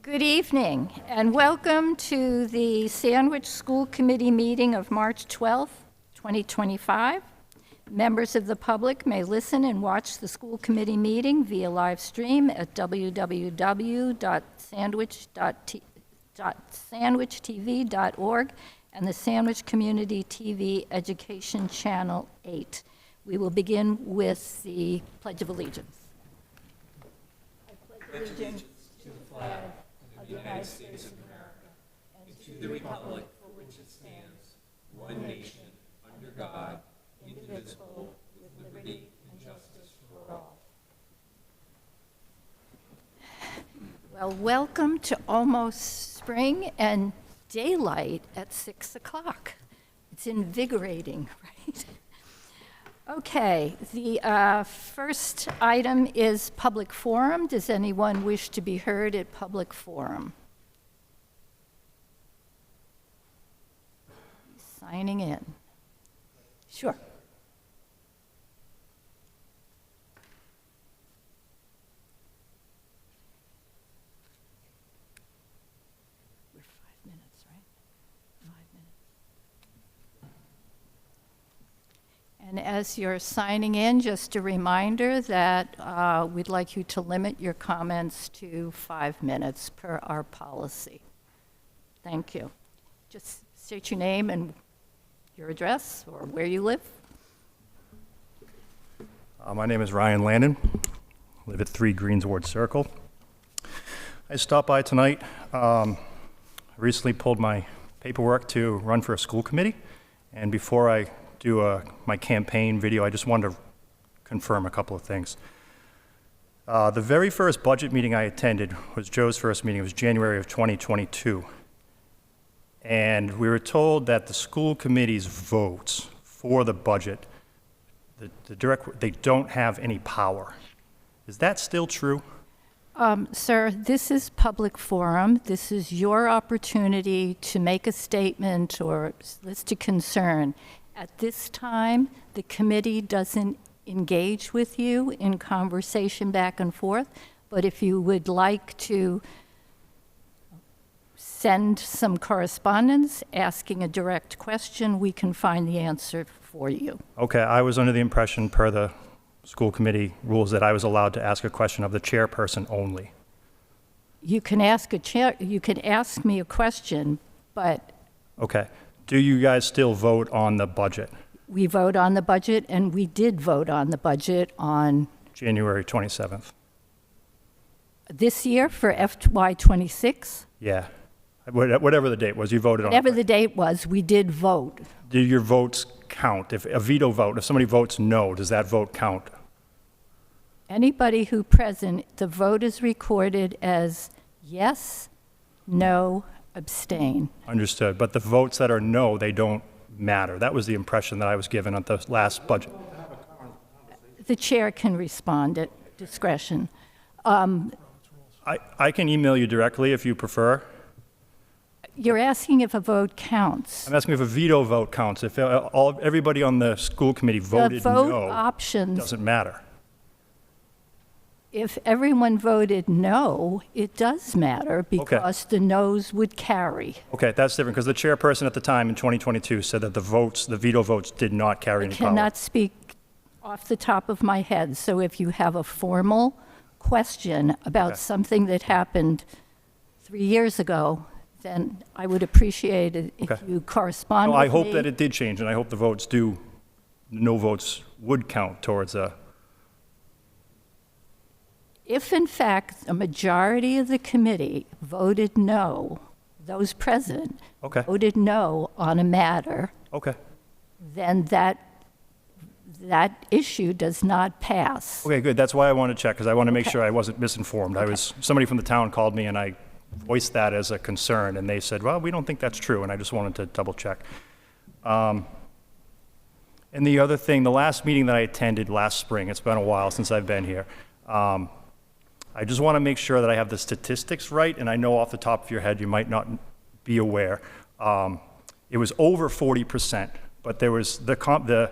Good evening, and welcome to the Sandwich School Committee meeting of March 12th, 2025. Members of the public may listen and watch the school committee meeting via live stream at www.sandwichtv.org and the Sandwich Community TV Education Channel 8. We will begin with the Pledge of Allegiance. I pledge allegiance to the flag of the United States of America and to the republic for which it stands, one nation, under God, indivisible, with liberty and justice for all. Well, welcome to almost spring and daylight at 6 o'clock. It's invigorating, right? Okay, the first item is public forum. Does anyone wish to be heard at public forum? Signing in. Sure. We're 5 minutes, right? 5 minutes. And as you're signing in, just a reminder that we'd like you to limit your comments to 5 minutes per our policy. Thank you. Just state your name and your address or where you live. My name is Ryan Landon. I live at 3 Greensward Circle. I stopped by tonight. I recently pulled my paperwork to run for a school committee, and before I do my campaign video, I just wanted to confirm a couple of things. The very first budget meeting I attended was Joe's first meeting. It was January of 2022. And we were told that the school committee's votes for the budget, they don't have any power. Is that still true? Sir, this is public forum. This is your opportunity to make a statement or list a concern. At this time, the committee doesn't engage with you in conversation back and forth, but if you would like to send some correspondence asking a direct question, we can find the answer for you. Okay, I was under the impression per the school committee rules that I was allowed to ask a question of the chairperson only. You can ask me a question, but Okay. Do you guys still vote on the budget? we vote on the budget, and we did vote on the budget on January 27th. this year for FY26. Yeah. Whatever the date was, you voted on it. Whatever the date was, we did vote. Do your votes count? If a veto vote, if somebody votes no, does that vote count? Anybody who present, the vote is recorded as yes, no, abstain. Understood. But the votes that are no, they don't matter. That was the impression that I was given at the last budget. The chair can respond at discretion. I can email you directly if you prefer. You're asking if a vote counts. I'm asking if a veto vote counts. If everybody on the school committee voted The vote no, it options, doesn't matter. if everyone voted no, it does matter because the noes would carry. Okay, that's different because the chairperson at the time in 2022 said that the veto votes did not carry any power. Cannot speak off the top of my head, so if you have a formal question about something that happened 3 years ago, then I would appreciate it if you correspond with me. I hope that it did change, and I hope the no votes would count towards a... If, in fact, a majority of the committee voted no, those present voted no on a matter, then that issue does not pass. Okay, good. That's why I want to check, because I want to make sure I wasn't misinformed. Somebody from the town called me, and I voiced that as a concern, and they said, well, we don't think that's true, and I just wanted to double check. And the other thing, the last meeting that I attended last spring, it's been a while since I've been here, I just want to make sure that I have the statistics right, and I know off the top of your head you might not be aware. It was over 40%, but there was the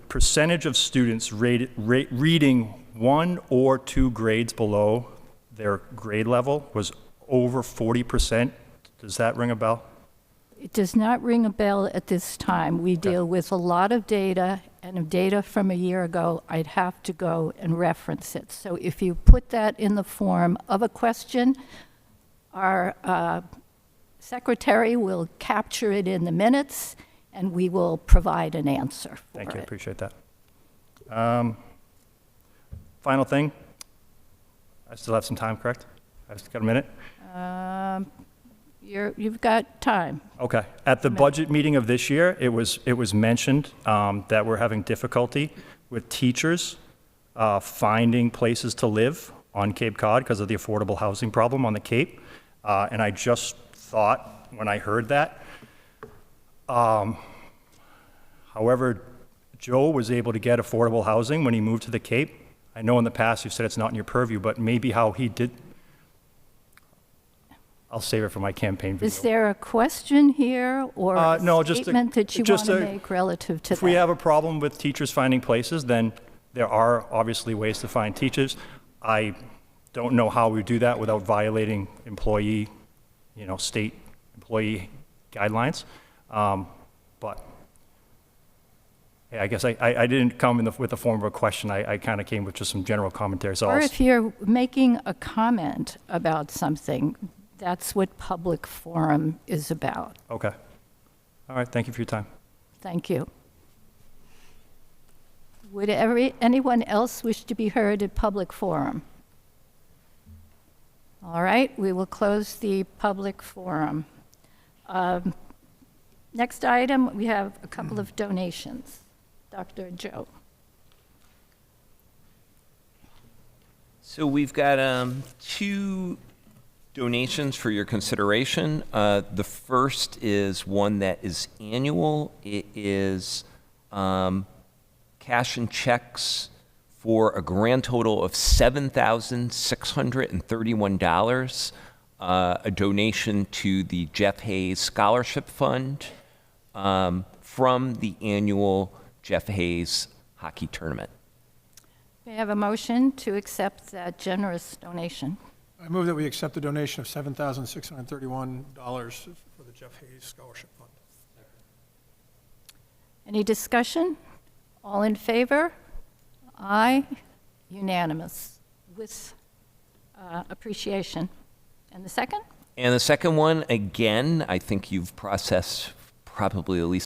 percentage of students reading 1 or 2 grades below their grade level was over 40%. Does that ring a bell? It does not ring a bell at this time. We Okay. deal with a lot of data, and data from a year ago, I'd have to go and reference it. So if you put that in the form of a question, our secretary will capture it in the minutes, and we will provide an answer for Thank you, I it. appreciate that. Final thing, I still have some time, correct? I've just got a minute? You've got time. Okay. At the budget meeting of this year, it was mentioned that we're having difficulty with teachers finding places to live on Cape Cod because of the affordable housing problem on the Cape. And I just thought, when I heard that, however, Joe was able to get affordable housing when he moved to the Cape. I know in the past you've said it's not in your purview, but maybe how he did. I'll save it for my campaign video. Is there a question here or a No, just a- statement that you want just to a- make relative to that? If we have a problem with teachers finding places, then there are obviously ways to find teachers. I don't know how we do that without violating employee, state employee guidelines. But yeah, I guess I didn't come with the form of a question. I kind of came with just some general commentary. So Or if you're making a comment about something, that's what public forum is about. Okay. All right. Thank you for your time. Thank you. Would anyone else wish to be heard at public forum? All right, we will close the public forum. Next item, we have a couple of donations. Dr. Joe. So we've got two donations for your consideration. The first is one that is annual. It is cash and checks for a grand total of $7,631, a donation to the Jeff Hayes Scholarship Fund from the annual Jeff Hayes Hockey Tournament. May I have a motion to accept that generous donation? I move that we accept the donation of $7,631 for the Jeff Hayes Scholarship Fund. Any discussion? All in favor? Aye. Unanimous with appreciation. And the second? And the second one, again, I think you've processed probably at least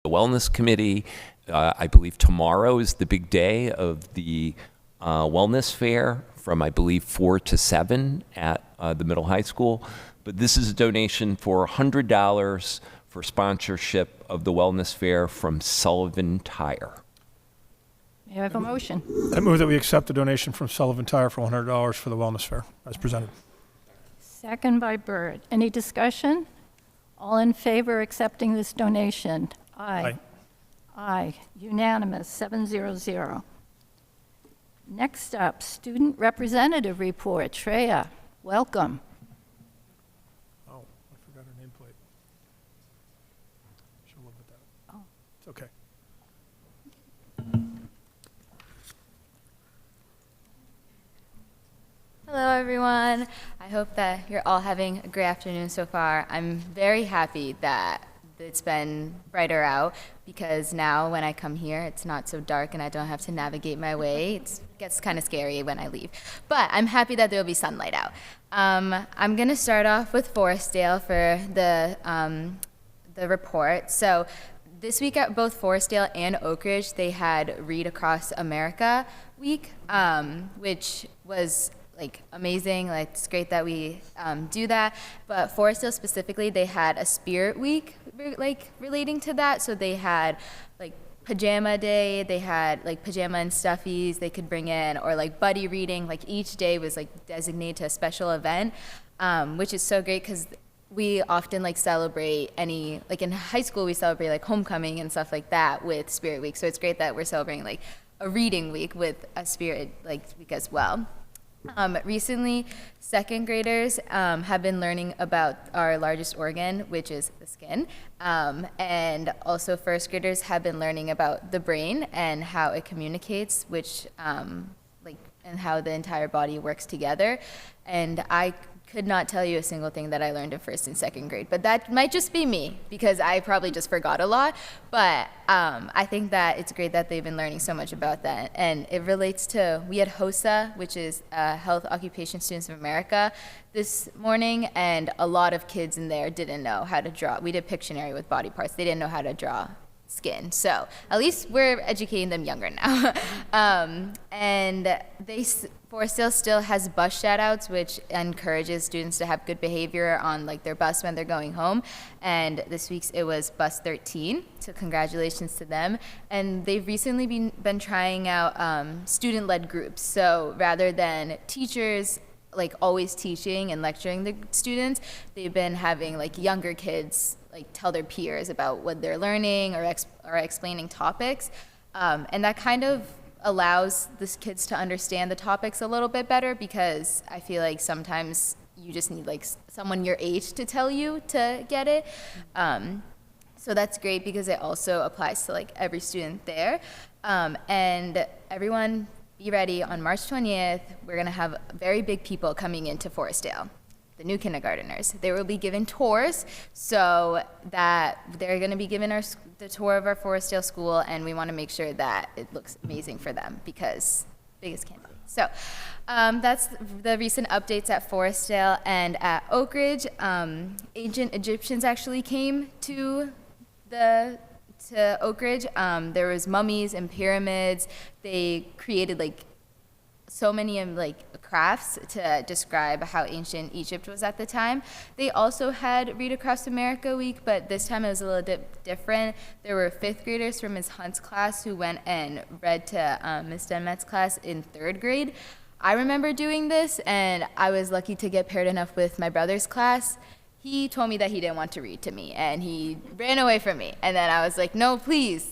the Wellness Committee. I believe tomorrow is the big day of the Wellness Fair from, I believe, 4 to 7 at the middle high school. But this is a donation for $100 for sponsorship of the Wellness Fair from Sullivan Tire. May I have a motion? I move that we accept the donation from Sullivan Tire for $100 for the Wellness Fair, as presented. Second by Byrd. Any discussion? All in favor accepting this donation? Aye. Aye. Unanimous, 700. Next up, Student Representative Report. Treya, welcome. Oh, I forgot her nameplate. She'll live with that. Oh. It's okay. Hello, everyone. I hope that you're all having a great afternoon so far. I'm very happy that it's been brighter out because now when I come here, it's not so dark and I don't have to navigate my way. It gets kind of scary when I leave. But I'm happy that there will be sunlight out. I'm going to start off with Forestdale for the report. So this week at both Forestdale and Oak Ridge, they had Read Across America week, which was amazing. It's great that we do that. But Forestdale specifically, they had a spirit week relating to that. So they had pajama day, they had pajama and stuffies they could bring in, or buddy reading. Each day was designated to a special event, which is so great because we often celebrate in high school we celebrate homecoming and stuff like that with Spirit Week. So it's great that we're celebrating a reading week with a Spirit week as well. Recently, second graders have been learning about our largest organ, which is the skin. And also first graders have been learning about the brain and how it communicates, which and how the entire body works together. And I could not tell you a single thing that I learned in first and second grade, but that might just be me because I probably just forgot a lot. But I think that it's great that they've been learning so much about that. And it relates to, we had HOSA, which is Health Occupation Students of America, this morning, and a lot of kids in there didn't know how to draw. We did Pictionary with body parts. They didn't know how to draw skin. So at least we're educating them younger now. And Forestdale still has bus shout-outs, which encourages students to have good behavior on like their bus when they're going home. And this week's it was bus 13, so congratulations to them. And they've recently been trying out student-led groups. So rather than teachers like always teaching and lecturing the students, they've been having like younger kids like tell their peers about what they're learning or explaining topics. And that kind of allows the kids to understand the topics a little bit better, because I feel like sometimes you just need like someone your age to tell you to get it. So that's great because it also applies to like every student there. And everyone be ready on March 20th. We're gonna have very big people coming into Forestdale, the new kindergarteners. They will be given tours, so that they're going to be given the tour of our Forestdale school, and we want to make sure that it looks amazing for them because biggest candidates. So that's the recent updates at Forestdale. And at Oak Ridge, ancient Egyptians actually came to Oak Ridge. There was mummies and pyramids. They created like so many like crafts to describe how ancient Egypt was at the time. They also had Read Across America Week, but this time it was a little bit different. There were 5th graders from Ms. Hunt's class who went and read to Ms. Denmet's class in 3rd grade. I remember doing this, and I was lucky to get paired enough with my brother's class. He told me that he didn't want to read to me, and he ran away from me. And then I was like, no, please,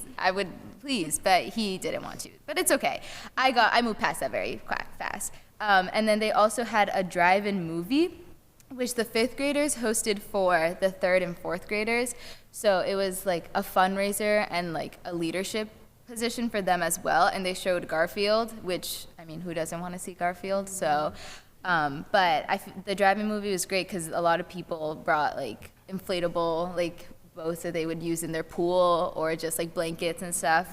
please, but he didn't want to. But it's okay. I moved past that very fast. And then they also had a drive-in movie, which the 5th graders hosted for the 3rd and 4th graders. So it was like a fundraiser and like a leadership position for them as well. And they showed Garfield, which, I mean, who doesn't want to see Garfield? So, but the drive-in movie was great because a lot of people brought like inflatable like boats that they would use in their pool, or just like blankets and stuff,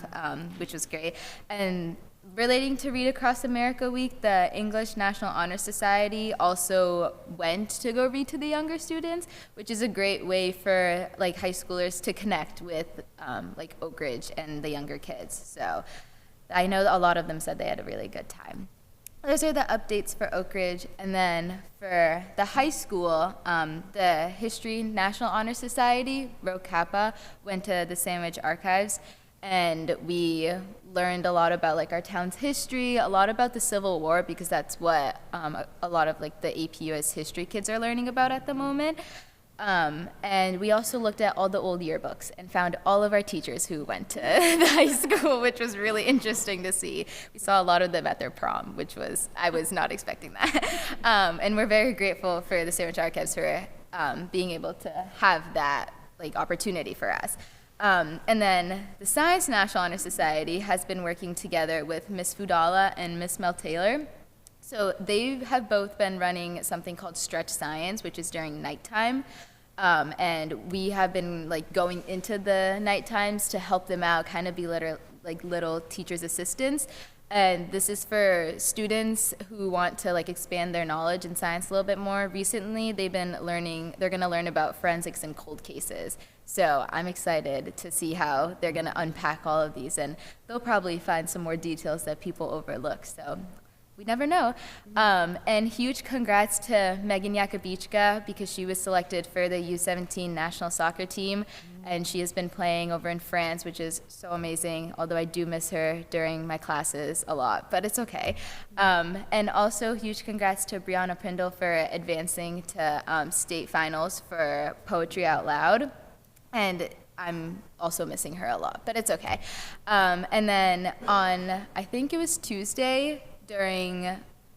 which was great. And relating to Read Across America Week, the English National Honor Society also went to go read to the younger students, which is a great way for like high schoolers to connect with like Oak Ridge and the younger kids. So I know a lot of them said they had a really good time. Those are the updates for Oak Ridge. And then for the high school, the History National Honor Society, Rho Kappa, went to the Sandwich Archives, and we learned a lot about like our town's history, a lot about the Civil War, because that's what a lot of like the AP US history kids are learning about at the moment. And we also looked at all the old yearbooks and found all of our teachers who went to the high school, which was really interesting to see. We saw a lot of them at their prom, which was, I was not expecting that. And we're very grateful for the Sandwich Archives for being able to have that like opportunity for us. And then the Science National Honor Society has been working together with Miss Fudala and Miss Mel Taylor. So they have both been running something called Stretch Science, which is during nighttime. And we have been like going into the night times to help them out, kind of be little teacher's assistants. And this is for students who want to like expand their knowledge in science a little bit more. Recently, they're going to learn about forensics and cold cases. So I'm excited to see how they're going to unpack all of these, and they'll probably find some more details that people overlook. So we never know. And huge congrats to Megan Yakovichka, because she was selected for the U17 national soccer team, and she has been playing over in France, which is so amazing, although I do miss her during my classes a lot, but it's okay. And also huge congrats to Brianna Prindle for advancing to state finals for Poetry Out Loud. And I'm also missing her a lot, but it's okay. And then on, I think it was Tuesday, during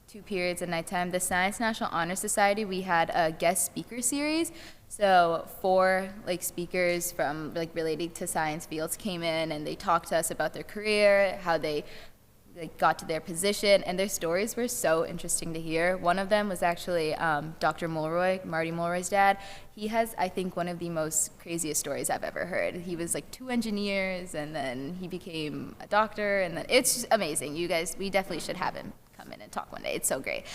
2 periods at nighttime, the Science National Honor Society, we had a guest speaker series. So 4 like speakers from like related to science fields came in, and they talked to us about their career, how they got to their position, and their stories were so interesting to hear. One of them was actually Dr. Mulroy, Marty Mulroy's dad. He has, I think, one of the most craziest stories I've ever heard. He was like 2 engineers, and then he became a doctor, and then it's just amazing. You guys, we definitely should have him come in and talk one day. It's so great.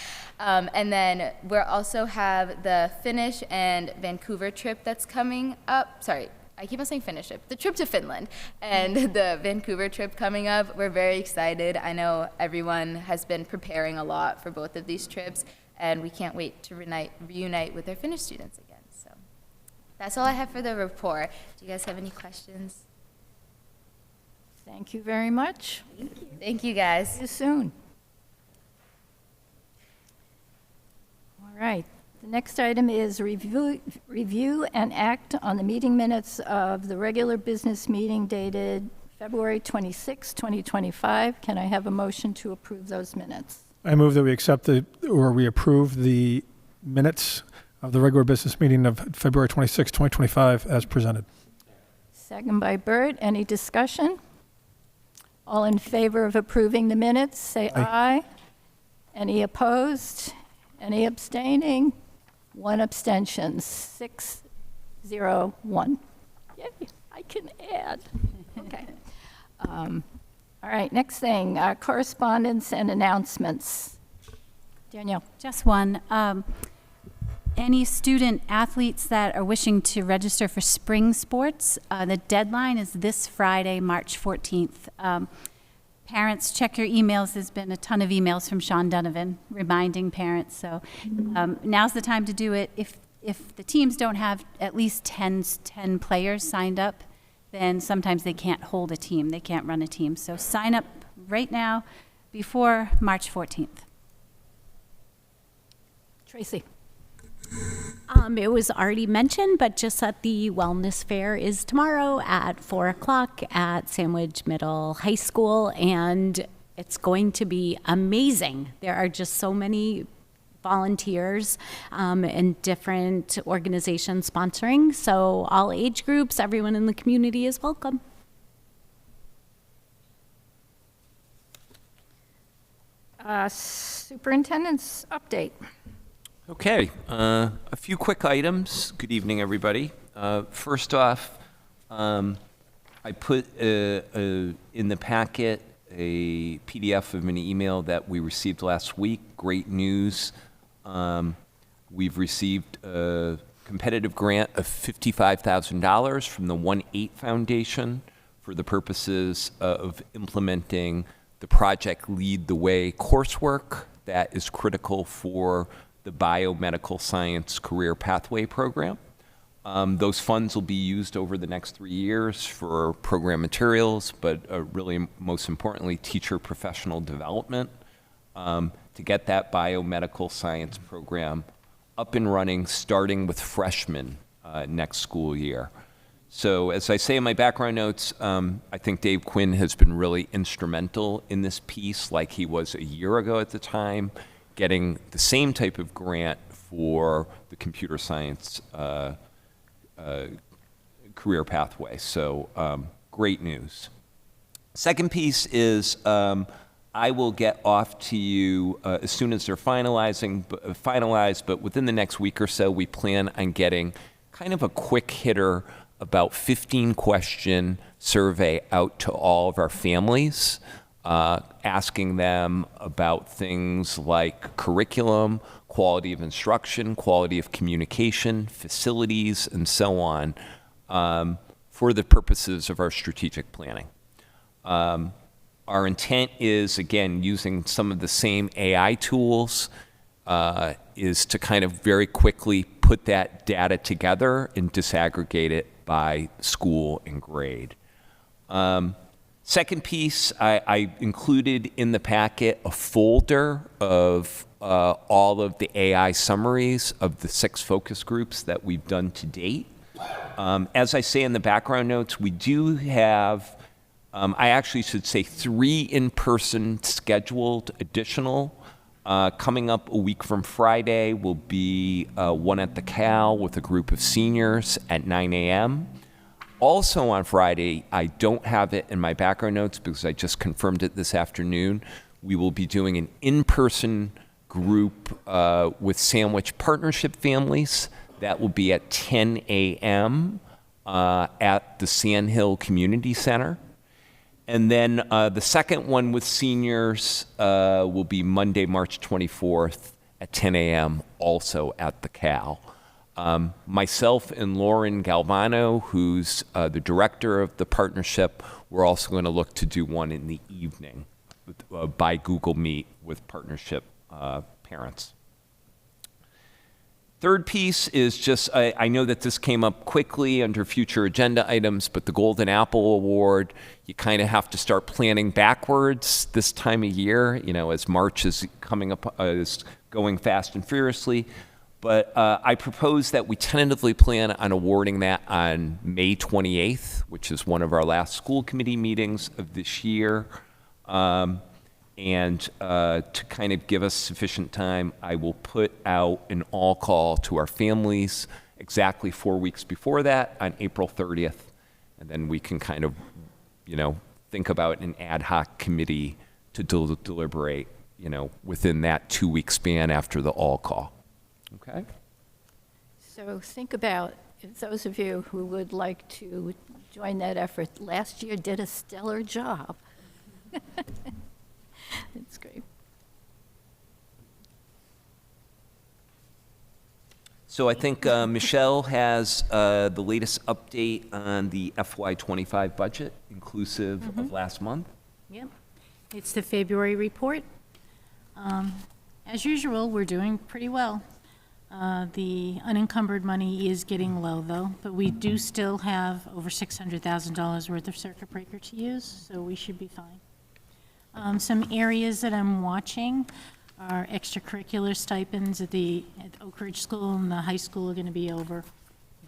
And then we also have the Finnish and Vancouver trip that's coming up. Sorry, I keep on saying Finnish trip. The trip to Finland and the Vancouver trip coming up. We're very excited. I know everyone has been preparing a lot for both of these trips, and we can't wait to reunite with our Finnish students again. So that's all I have for the report. Do you guys have any questions? Thank you very much. Thank you, guys. See you soon. All right. The next item is review and act on the meeting minutes of the regular business meeting dated February 26, 2025. Can I have a motion to approve those minutes? I move that we accept we approve the minutes of the regular business meeting of February 26, 2025 as presented. Second by Bert. Any discussion? All in favor of approving the minutes, say aye. Any opposed? Any abstaining? 1 abstention, 6-0-1. Yay, I can add. Okay. All right, next thing, correspondence and announcements. Danielle. Just one. Any student athletes that are wishing to register for spring sports, the deadline is this Friday, March 14th. Parents, check your emails. There's been a ton of emails from Sean Donovan reminding parents. So now's the time to do it. If the teams don't have at least 10 players signed up, then sometimes they can't hold a team. They can't run a team. So sign up right now before March 14th. Tracy. It was already mentioned, but just that the wellness fair is tomorrow at 4 o'clock at Sandwich Middle High School, and it's going to be amazing. There are just so many volunteers and different organizations sponsoring, so all age groups, everyone in the community is welcome. Superintendent's update. Okay, a few quick items. Good evening, everybody. First off, I put in the packet a PDF of an email that we received last week. Great news. We've received a competitive grant of $55,000 from the 1-8 Foundation for the purposes of implementing the Project Lead the Way coursework that is critical for the biomedical science career pathway program. Those funds will be used over the next 3 years for program materials, but really most importantly, teacher professional development to get that biomedical science program up and running, starting with freshmen next school year. So as I say in my background notes, I think Dave Quinn has been really instrumental in this piece, like he was a year ago at the time, getting the same type of grant for the computer science career pathway. So great news. Second piece is I will get off to you as soon as they're finalized, but within the next week or so, we plan on getting kind of a quick hitter, about 15-question survey out to all of our families, asking them about things like curriculum, quality of instruction, quality of communication, facilities, and so on, for the purposes of our strategic planning. Our intent is, again, using some of the same AI tools, is to kind of very quickly put that data together and disaggregate it by school and grade. Second piece, I included in the packet a folder of all of the AI summaries of the 6 focus groups that we've done to date. As I say in the background notes, we do have, I actually should say 3 in-person scheduled additional. Coming up a week from Friday will be one at the Cal with a group of seniors at 9 a.m. also on Friday, I don't have it in my background notes because I just confirmed it this afternoon, we will be doing an in-person group with Sandwich Partnership families. That will be at 10 a.m. At the Sandhill Community Center. And then the second one with seniors will be Monday, March 24th at 10 a.m. also at the Cal. Myself and Lauren Galvano, who's the director of the partnership, we're also going to look to do one in the evening by Google Meet with partnership parents. Third piece is just, I know that this came up quickly under future agenda items, but the Golden Apple Award, you kind of have to start planning backwards this time of year, you know, as March is coming up, is going fast and furiously. But I propose that we tentatively plan on awarding that on May 28th, which is one of our last school committee meetings of this year. And to kind of give us sufficient time, I will put out an all call to our families exactly 4 weeks before that on April 30th. And then we can kind of, you know, think about an ad hoc committee to deliberate, you know, within that 2-week span after the all call. Okay? So think about, if those of you who would like to join that effort, last year did a stellar job. That's great. So I think Michelle has the latest update on the FY25 budget, inclusive of last month. Yep. It's the February report. As usual, we're doing pretty well. The unencumbered money is getting low, though, but we do still have over $600,000 worth of circuit breaker to use, so we should be fine. Some areas that I'm watching are extracurricular stipends at Oak Ridge School and the high school are going to be over.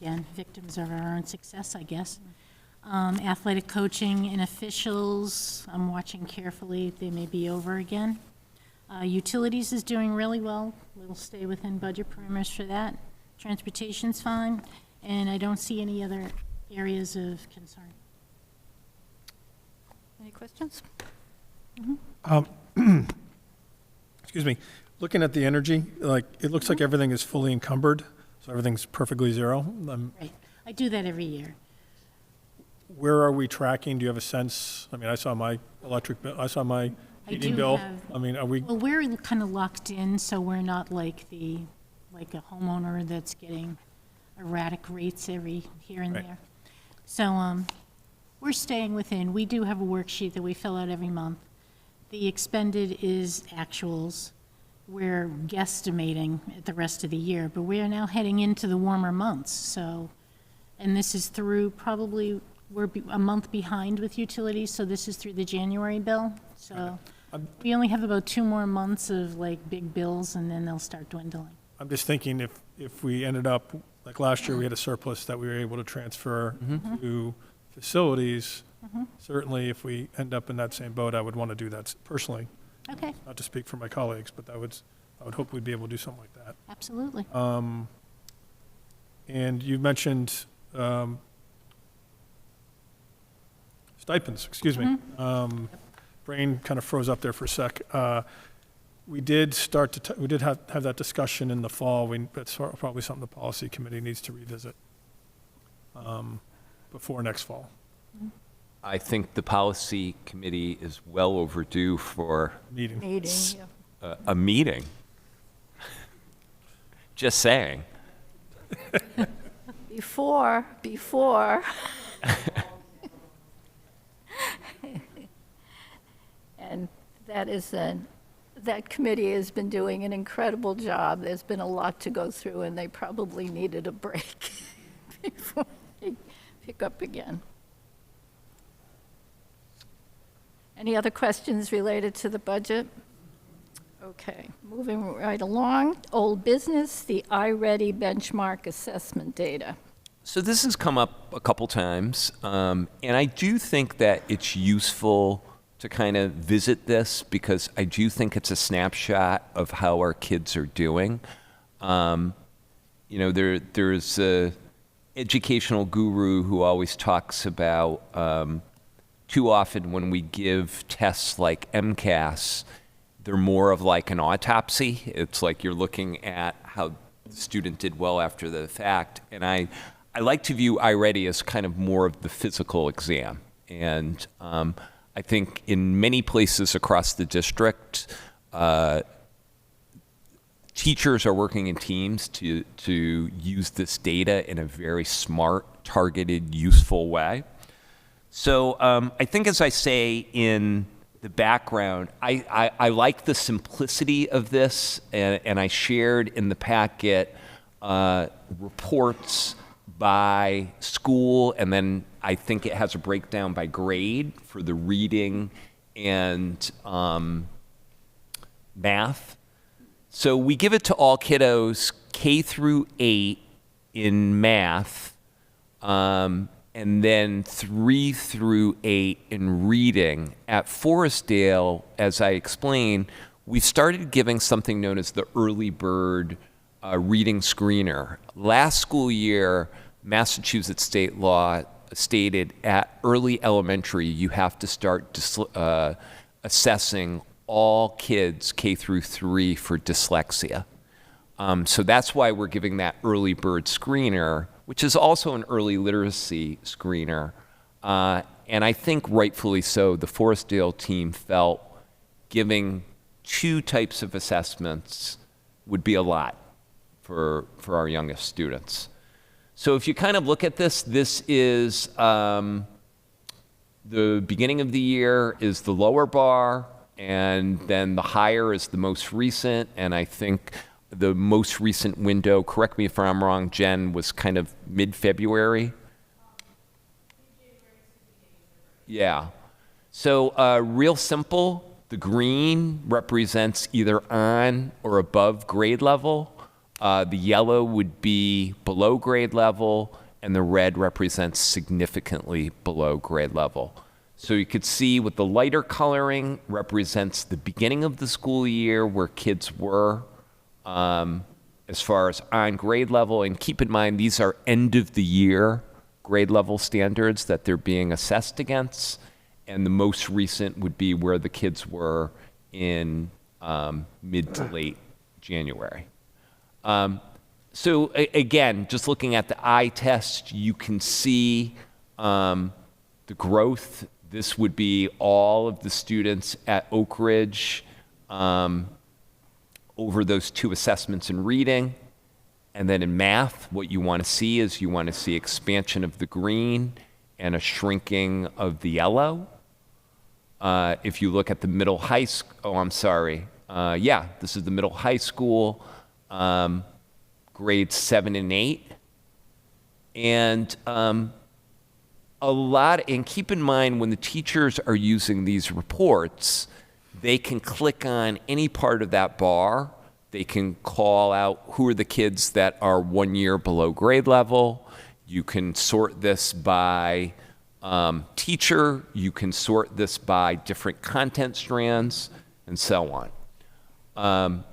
Again, victims of our own success, I guess. Athletic coaching and officials, I'm watching carefully. They may be over again. Utilities is doing really well. We'll stay within budget parameters for that. Transportation's fine, and I don't see any other areas of concern. Any questions? Excuse me. Looking at the energy, like, it looks like everything is fully encumbered, so everything's perfectly zero. Right. I do that every year. Where are we tracking? Do you have a sense? I mean, I saw my electric bill, I saw my heating do bill. have- I mean, are we, Well, we're kind of locked in, so we're not like a homeowner that's getting erratic rates every here and Right. there. So, we're staying within. We do have a worksheet that we fill out every month. The expended is actuals. We're guesstimating at the rest of the year, but we are now heading into the warmer months, so, and this is through probably, we're a month behind with utilities, so this is through the January bill. So we only have about 2 more months of like big bills, and then they'll start dwindling. I'm just thinking if we ended up, like last year, we had a surplus that we were able to transfer to facilities. Certainly, if we end up in that same boat, I would want to do that personally. Okay, Not to speak for my colleagues, but I would hope we'd be able to do something like that. absolutely. And you mentioned stipends, excuse me. Brain kind of froze up there for a sec. We did start to, we did have that discussion in the fall. That's probably something the policy committee needs to revisit before next fall. I think the policy committee is well overdue for Meeting. Meeting, yeah. a meeting. Just saying. Before, and that committee has been doing an incredible job. There's been a lot to go through, and they probably needed a break before they pick up again. Any other questions related to the budget? Okay, moving right along. Old business, the iReady benchmark assessment data. So this has come up a couple times, and I do think that it's useful to kind of visit this because I do think it's a snapshot of how our kids are doing. You know, there's educational guru who always talks about too often when we give tests like MCAS, they're more of like an autopsy. It's like you're looking at how the student did well after the fact. And I like to view iReady as kind of more of the physical exam. And I think in many places across the district, teachers are working in teams to use this data in a very smart, targeted, useful way. So I think, as I say in the background, I like the simplicity of this, and I shared in the packet reports by school, and then I think it has a breakdown by grade for the reading and math. So we give it to all kiddos K through 8 in math, and then 3 through 8 in reading. At Forestdale, as I explained, we started giving something known as the early bird reading screener. Last school year, Massachusetts state law stated at early elementary, you have to start assessing all kids K through 3 for dyslexia. So that's why we're giving that early bird screener, which is also an early literacy screener. And I think rightfully so, the Forestdale team felt giving 2 types of assessments would be a lot for our youngest students. So if you kind of look at this, this is the beginning of the year is the lower bar, and then the higher is the most recent, and I think the most recent window, correct me if I'm wrong, Jen, was kind of mid-February? Yeah. So real simple, the green represents either on or above grade level. The yellow would be below grade level, and the red represents significantly below grade level. So you could see with the lighter coloring represents the beginning of the school year where kids were as far as on grade level. And keep in mind, these are end of the year grade level standards that they're being assessed against. And the most recent would be where the kids were in mid to late January. So again, just looking at the eye test, you can see the growth. This would be all of the students at Oak Ridge over those 2 assessments in reading. And then in math, what you want to see is you want to see expansion of the green and a shrinking of the yellow. If you look at the middle high school, this is the middle high school, grades 7 and 8. And and keep in mind when the teachers are using these reports, they can click on any part of that bar. They can call out who are the kids that are 1 year below grade level. You can sort this by teacher. You can sort this by different content strands, and so on.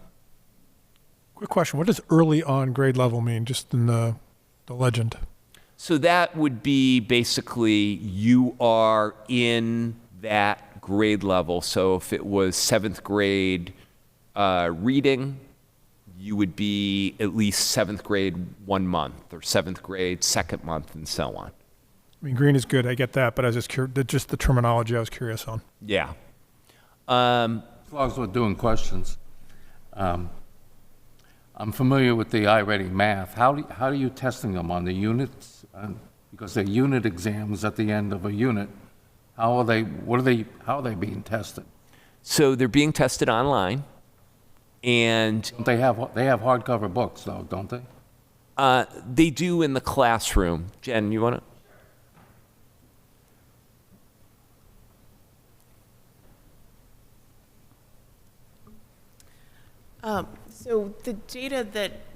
Quick question, what does early on grade level mean, just in the legend? So that would be basically you are in that grade level. So if it was 7th grade reading, you would be at least 7th grade 1 month, or 7th grade 2nd month, and so on. I mean, green is good, I get that, but I was just the terminology I was curious on. Yeah. As long as we're doing questions, I'm familiar with the iReady math. How are you testing them on the units? Because they're unit exams at the end of a unit. How are they being tested? So they're being tested online, and They have hardcover books though, don't they? they do in the classroom. Jen, you want to? So the data that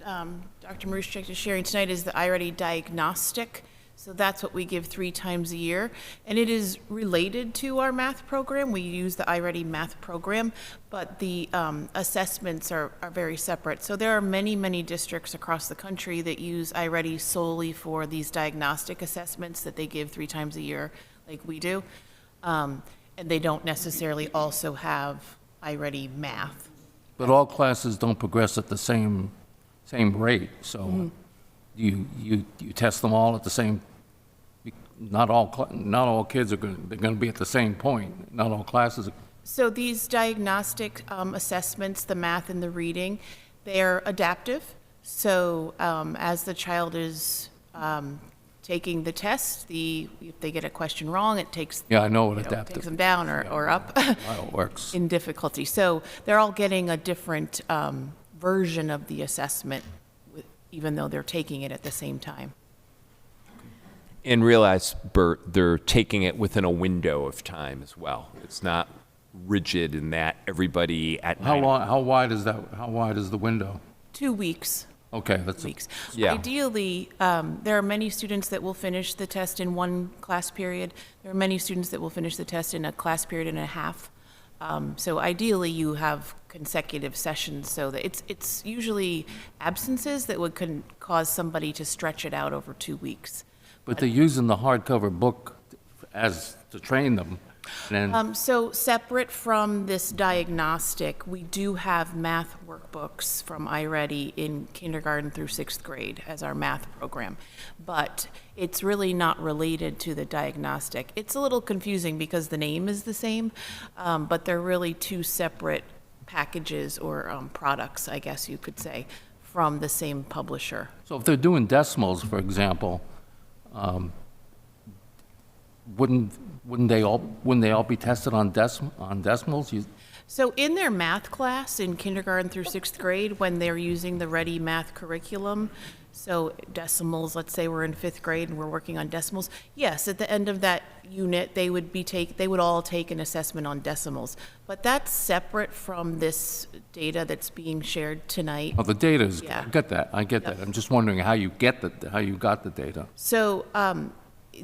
Dr. Maruschek is sharing tonight is the iReady diagnostic. So that's what we give 3 times a year. And it is related to our math program. We use the iReady math program, but the assessments are very separate. So there are many, many districts across the country that use iReady solely for these diagnostic assessments that they give 3 times a year, like we do. And they don't necessarily also have iReady math. But all classes don't progress at the same rate, so you test them all at the same, not all kids they're going to be at the same point, not all classes. So these diagnostic assessments, the math and the reading, they're adaptive. So as the child is taking the test, if they get a question wrong, it takes Yeah, I know what takes adaptive them down or up how it works. in difficulty. So they're all getting a different version of the assessment, even though they're taking it at the same time. And realize, Bert, they're taking it within a window of time as well. It's not rigid in that everybody at How 9 long, how wide is that, how wide is the window? 2 weeks. Okay, that's, Weeks. Yeah. Ideally, there are many students that will finish the test in one class period. There are many students that will finish the test in a class period and a half. So ideally, you have consecutive sessions, so that it's usually absences that would cause somebody to stretch it out over 2 weeks. but they're using the hardcover book as, to train them, and then, So separate from this diagnostic, we do have math workbooks from iReady in kindergarten through 6th grade as our math program. But it's really not related to the diagnostic. It's a little confusing because the name is the same, but they're really 2 separate packages or products, I guess you could say, from the same publisher. so if they're doing decimals, for example, wouldn't they all be tested on decimals? So in their math class in kindergarten through 6th grade, when they're using the Ready Math curriculum, so decimals, let's say we're in 5th grade and we're working on decimals, yes, at the end of that unit, they would all take an assessment on decimals. But that's separate from this data that's being shared tonight. Oh, the data is, Yeah. I get that. I'm just wondering how you got the data. So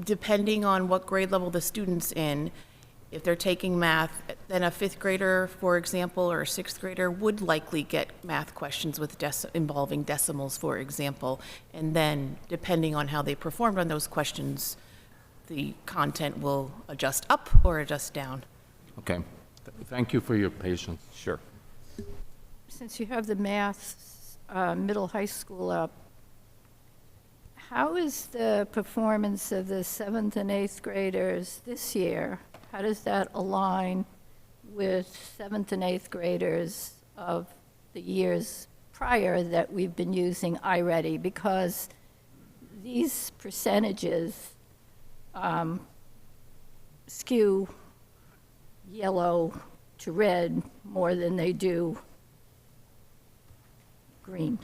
depending on what grade level the student's in, if they're taking math, then a 5th grader, for example, or a 6th grader would likely get math questions with involving decimals, for example. And then, depending on how they performed on those questions, the content will adjust up or adjust down. Okay. Thank you for your patience. Sure. Since you have the math middle high school up, how is the performance of the 7th and 8th graders this year? How does that align with 7th and 8th graders of the years prior that we've been using iReady? Because these percentages skew yellow to red more than they do green.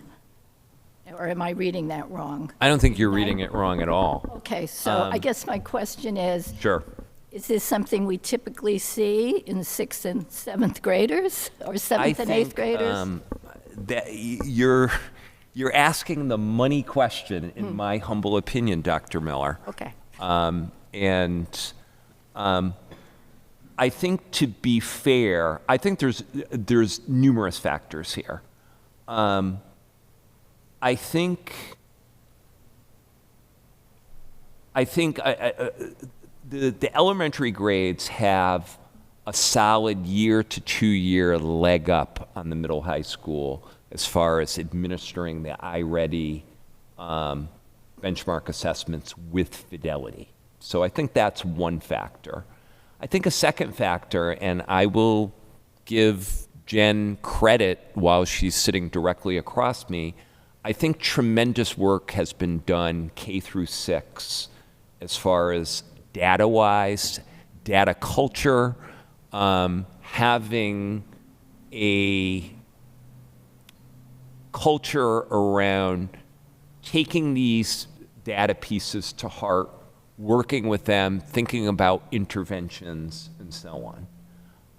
Or am I reading that wrong? I don't think you're reading it wrong at all. Okay, so I guess my question is, Sure. is this something we typically see in 6th and 7th graders, or 7th and 8th graders? That you're asking the money question, in my humble opinion, Dr. Miller. Okay. I think, to be fair, I think there's numerous factors here. I think the elementary grades have a solid year to 2 year leg up on the middle high school as far as administering the iReady benchmark assessments with fidelity. So I think that's one factor. I think a second factor, and I will give Jen credit while she's sitting directly across me, I think tremendous work has been done K through 6 as far as data-wise, data culture, having a culture around taking these data pieces to heart, working with them, thinking about interventions, and so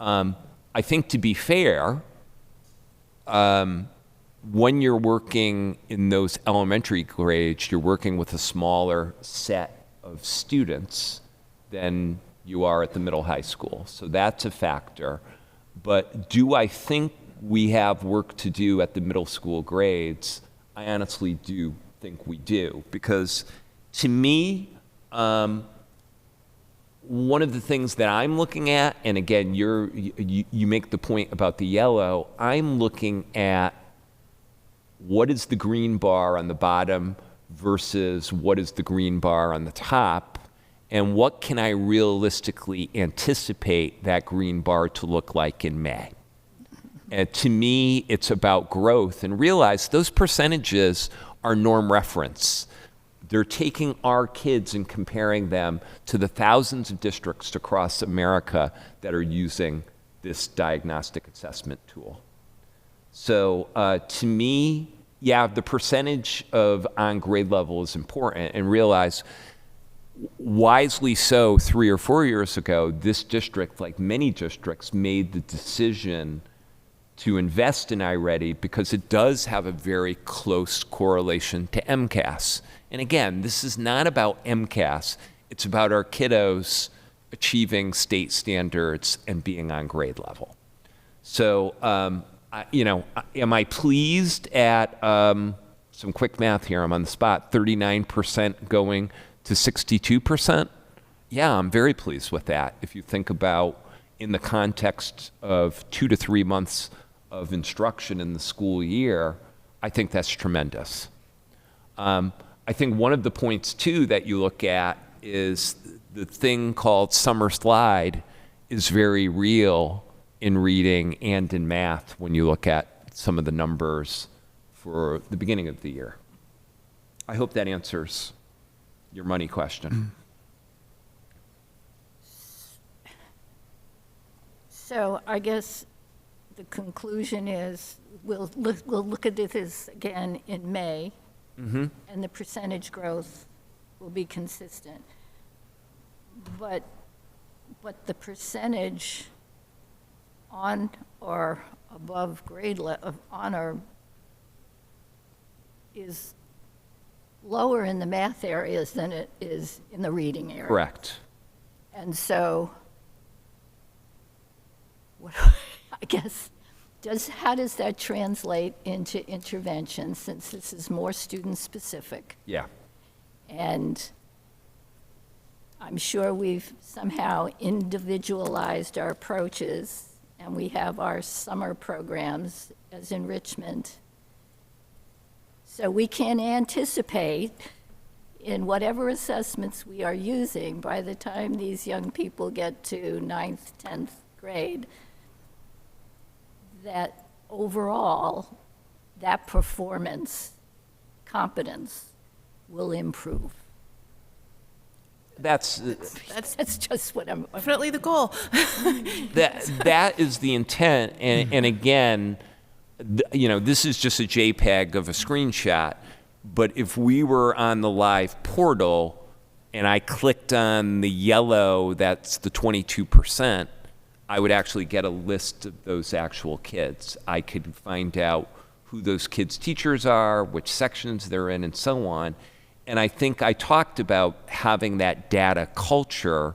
on. I think, to be fair, when you're working in those elementary grades, you're working with a smaller set of students than you are at the middle high school. So that's a factor. But do I think we have work to do at the middle school grades? I honestly do think we do, because to me, one of the things that I'm looking at, and again, you make the point about the yellow, I'm looking at what is the green bar on the bottom versus what is the green bar on the top, and what can I realistically anticipate that green bar to look like in May. And to me, it's about growth, and realize those percentages are norm reference. They're taking our kids and comparing them to the thousands of districts across America that are using this diagnostic assessment tool. So to me, yeah, the percentage of on grade level is important, and realize wisely so 3 or 4 years ago, this district, like many districts, made the decision to invest in iReady because it does have a very close correlation to MCAS. And again, this is not about MCAS. It's about our kiddos achieving state standards and being on grade level. So, am I pleased at some quick math here? I'm on the spot. 39% going to 62%. Yeah, I'm very pleased with that. If you think about in the context of 2 to 3 months of instruction in the school year, I think that's tremendous. I think one of the points, too, that you look at is the thing called summer slide is very real in reading and in math when you look at some of the numbers for the beginning of the year. I hope that answers your money question. So I guess the conclusion is we'll look at this again in May, and the percentage growth will be consistent. But the percentage on or above grade level, on or is lower in the math areas than it is in the reading area. Correct. And so, I guess, how does that translate into intervention, since this is more student-specific? Yeah. And I'm sure we've somehow individualized our approaches, and we have our summer programs as enrichment. So we can anticipate in whatever assessments we are using by the time these young people get to 9th, 10th grade, that overall, that performance, competence will improve. That's just what I'm. Definitely the goal. that is the intent, and again, this is just a JPEG of a screenshot, but if we were on the live portal and I clicked on the yellow, that's the 22%, I would actually get a list of those actual kids. I could find out who those kids' teachers are, which sections they're in, and so on. And I think I talked about having that data culture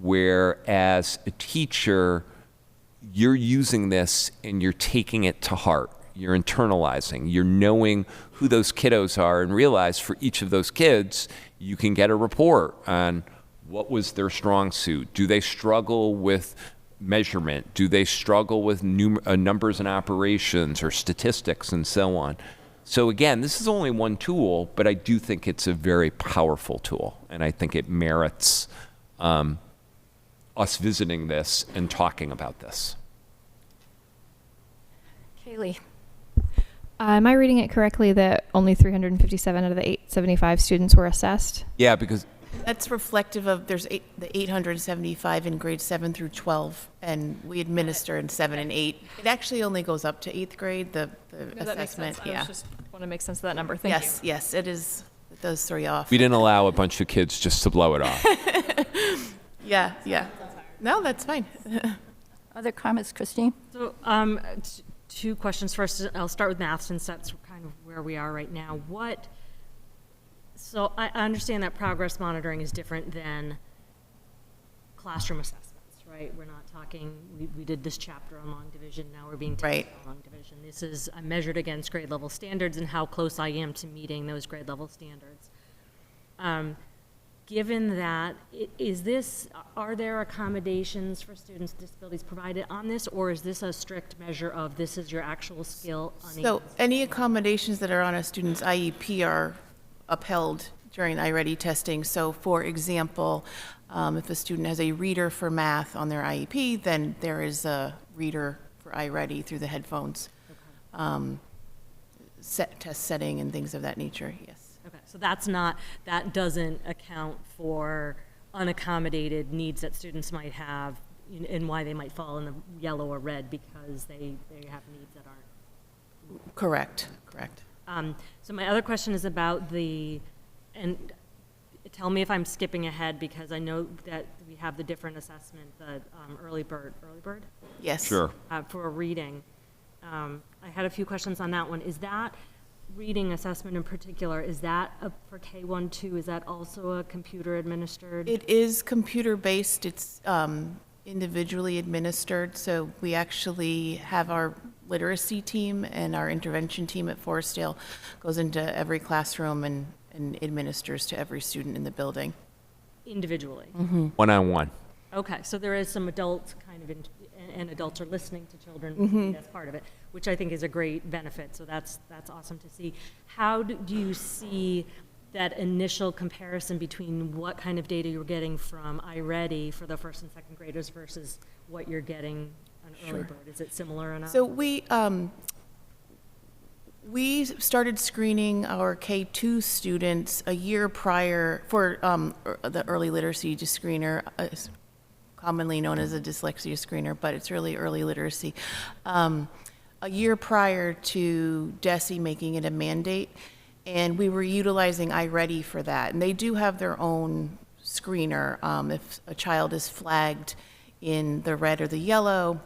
where, as a teacher, you're using this and you're taking it to heart. You're internalizing. You're knowing who those kiddos are, and realize for each of those kids, you can get a report on what was their strong suit. Do they struggle with measurement? Do they struggle with numbers and operations or statistics and so on? So again, this is only one tool, but I do think it's a very powerful tool, and I think it merits us visiting this and talking about this. Kaylee. Am I reading it correctly that only 357 out of the 875 students were assessed? Yeah, because That's reflective of, the 875 in grades 7 through 12, and we administer in 7 and 8. It actually only goes up to 8th grade, the No, that makes assessment, sense. I yeah. was just want to make sense of that number. Thank you. Yes, it is, it does throw you off. we didn't allow a bunch of kids just to blow it off. Yeah. No, that's fine. Other comments, Christine? So, two questions. First, I'll start with math, since that's kind of where we are right now. So I understand that progress monitoring is different than classroom assessments, right? We're not talking, we did this chapter on long division, now we're being tested Right. on long division. This is, I'm measured against grade level standards and how close I am to meeting those grade level standards. Given that, are there accommodations for students with disabilities provided on this, or is this a strict measure of this is your actual skill? So any accommodations that are on a student's IEP are upheld during iReady testing. So for example, if a student has a reader for math on their IEP, then there is a reader for iReady through the headphones. Test setting and things of that nature, yes. Okay, so that doesn't account for unaccommodated needs that students might have and why they might fall in the yellow or red because they have needs that aren't. Correct. So my other question is about and tell me if I'm skipping ahead because I know that we have the different assessment, the early bird? Yes. Sure. For a reading. I had a few questions on that one. Is that reading assessment in particular, is that for K-1-2, is that also a computer administered? It is computer-based. It's individually administered. So we actually have our literacy team and our intervention team at Forestdale goes into every classroom and administers to every student in the building. Individually? One-on-one. Okay, so there is some adult kind of, and adults are listening to children, that's part of it, which I think is a great benefit, so that's awesome to see. How do you see that initial comparison between what kind of data you're getting from iReady for the first and second graders versus what you're getting on Early Bird? Is it similar enough? So we started screening our K-2 students a year prior for the early literacy screener, commonly known as a dyslexia screener, but it's really early literacy. A year prior to DESE making it a mandate, and we were utilizing iReady for that. And they do have their own screener. If a child is flagged in the red or the yellow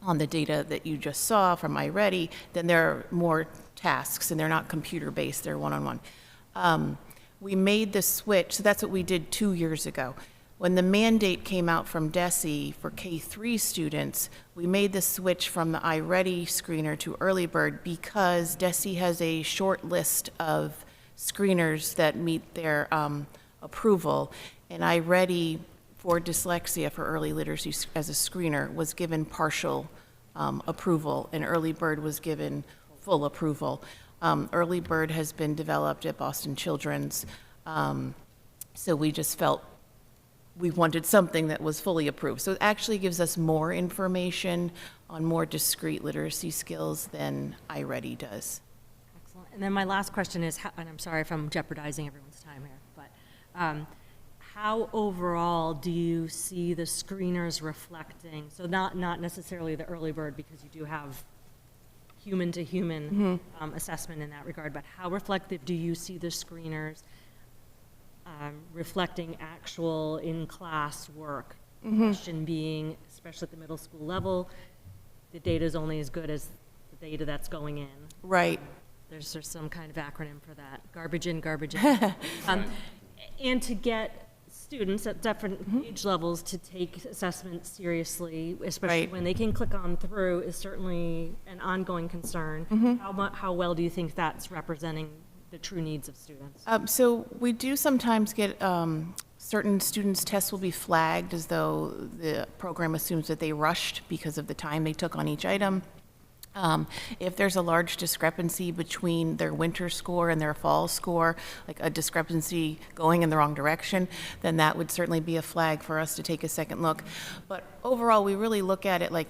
on the data that you just saw from iReady, then there are more tasks, and they're not computer-based, they're one-on-one. We made the switch, so that's what we did 2 years ago. When the mandate came out from DESE for K-3 students, we made the switch from the iReady screener to Early Bird because DESE has a short list of screeners that meet their approval, and iReady for dyslexia for early literacy as a screener was given partial approval, and Early Bird was given full approval. Early Bird has been developed at Boston Children's, so we just felt we wanted something that was fully approved. So it actually gives us more information on more discrete literacy skills than iReady does. Excellent. And then my last question is, and I'm sorry if I'm jeopardizing everyone's time here, but how overall do you see the screeners reflecting? So not necessarily the Early Bird, because you do have human-to-human assessment in that regard, but how reflective do you see the screeners reflecting actual in-class work? Question being, especially at the middle school level, the data is only as good as the data that's going in. Right. There's some kind of acronym for that. Garbage in, garbage out. And to get students at different age levels to take assessment seriously, especially when they can click on through, is certainly an ongoing concern. How well do you think that's representing the true needs of students? So we do sometimes get certain students' tests will be flagged as though the program assumes that they rushed because of the time they took on each item. If there's a large discrepancy between their winter score and their fall score, like a discrepancy going in the wrong direction, then that would certainly be a flag for us to take a second look. But overall, we really look at it like,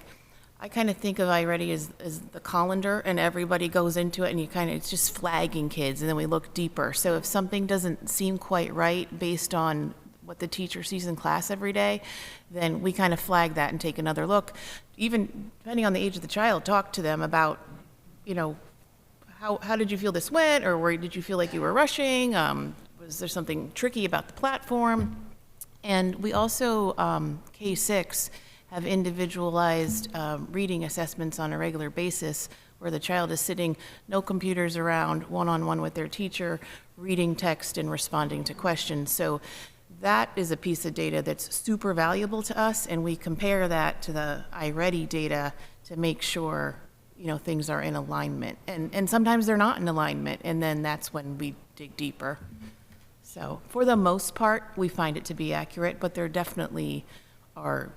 I kind of think of iReady as the colander, and everybody goes into it, and it's just flagging kids, and then we look deeper. So if something doesn't seem quite right based on what the teacher sees in class every day, then we kind of flag that and take another look. Even depending on the age of the child, talk to them about, how did you feel this went, or did you feel like you were rushing? Was there something tricky about the platform? And we also, K-6, have individualized reading assessments on a regular basis where the child is sitting, no computers around, one-on-one with their teacher, reading text and responding to questions. So that is a piece of data that's super valuable to us, and we compare that to the iReady data to make sure, you know, things are in alignment. And sometimes they're not in alignment, and then that's when we dig deeper. So for the most part, we find it to be accurate, but there definitely are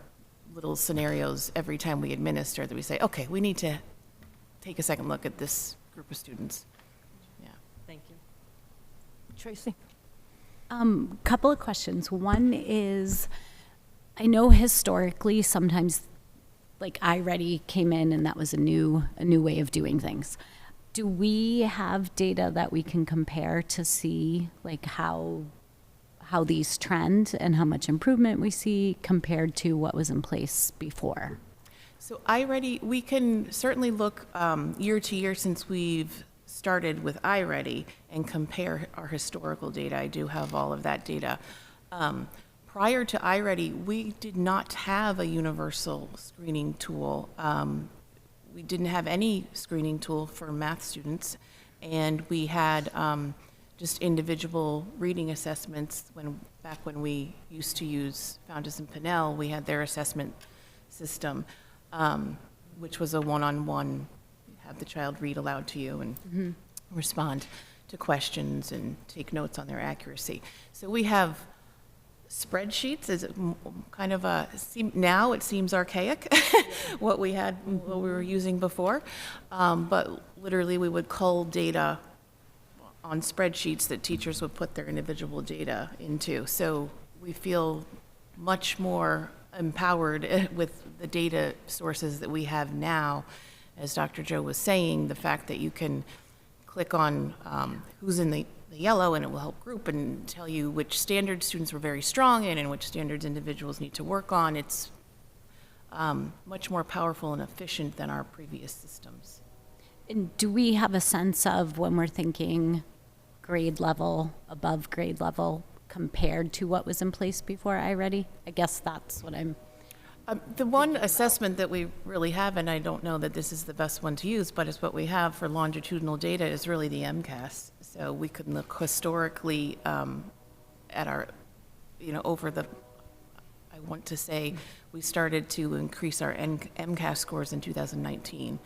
little scenarios every time we administer that we say, okay, we need to take a second look at this group of students. Yeah. Thank you. Tracy? Couple of questions. One is, I know historically sometimes like iReady came in and that was a new way of doing things. Do we have data that we can compare to see like how these trend and how much improvement we see compared to what was in place before? So iReady, we can certainly look year to year since we've started with iReady and compare our historical data. I do have all of that data. Prior to iReady, we did not have a universal screening tool. We didn't have any screening tool for math students, and we had just individual reading assessments. Back when we used to use Fountas and Pinnell, we had their assessment system, which was a one-on-one, have the child read aloud to you and respond to questions and take notes on their accuracy. So we have spreadsheets as kind of now it seems archaic, what we were using before, but literally we would cull data on spreadsheets that teachers would put their individual data into. So we feel much more empowered with the data sources that we have now. As Dr. Joe was saying, the fact that you can click on who's in the yellow and it will help group and tell you which standards students were very strong in and which standards individuals need to work on. It's much more powerful and efficient than our previous systems. And do we have a sense of when we're thinking grade level, above grade level, compared to what was in place before iReady? I guess that's what I'm... The one assessment that we really have, and I don't know that this is the best one to use, but it's what we have for longitudinal data, is really the MCAS. So we can look historically at our, over the, I want to say, we started to increase our MCAS scores in 2019.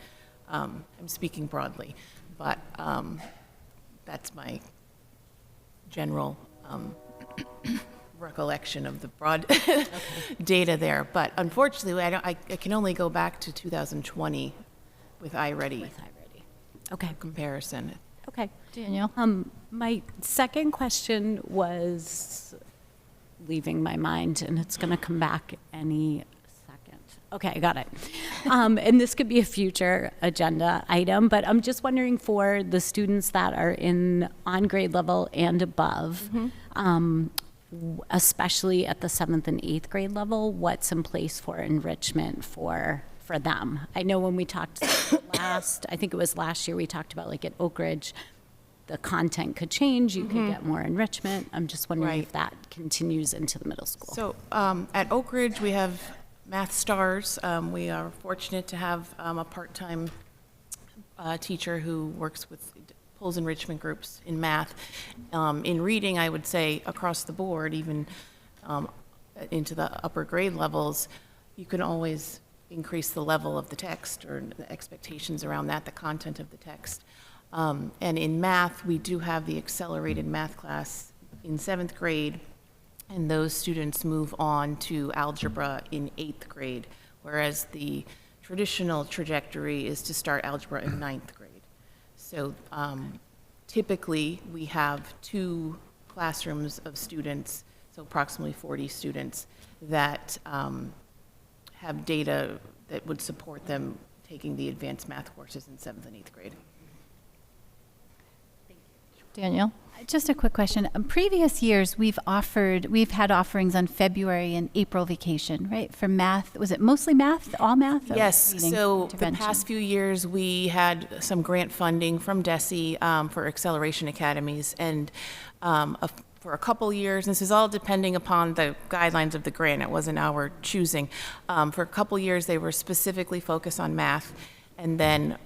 I'm speaking broadly, but that's my general recollection of the broad data there. But unfortunately, I can only go back to 2020 with iReady. Okay. Comparison. Okay. Danielle? My second question was leaving my mind, and it's going to come back any second. Okay, I got it. And this could be a future agenda item, but I'm just wondering for the students that are on grade level and above, especially at the 7th and 8th grade level, what's in place for enrichment for them? I know when we talked I think it was last year, we talked about like at Oak Ridge, the content could change, you could get more enrichment. I'm just wondering if that continues into the middle school. So at Oak Ridge, we have Math Stars. We are fortunate to have a part-time teacher who pulls enrichment groups in math. In reading, I would say across the board, even into the upper grade levels, you can always increase the level of the text or the expectations around that, the content of the text. And in math, we do have the accelerated math class in 7th grade, and those students move on to algebra in 8th grade, whereas the traditional trajectory is to start algebra in 9th grade. So typically, we have 2 classrooms of students, so approximately 40 students, that have data that would support them taking the advanced math courses in 7th and 8th grade. Danielle? Just a quick question. In previous years, we've had offerings on February and April vacation, right? For math, was it mostly math, all math? Yes, so the past few years, we had some grant funding from DESE for Acceleration Academies, and for a couple years, and this is all depending upon the guidelines of the grant, it wasn't our choosing. For a couple years, they were specifically focused on math, And then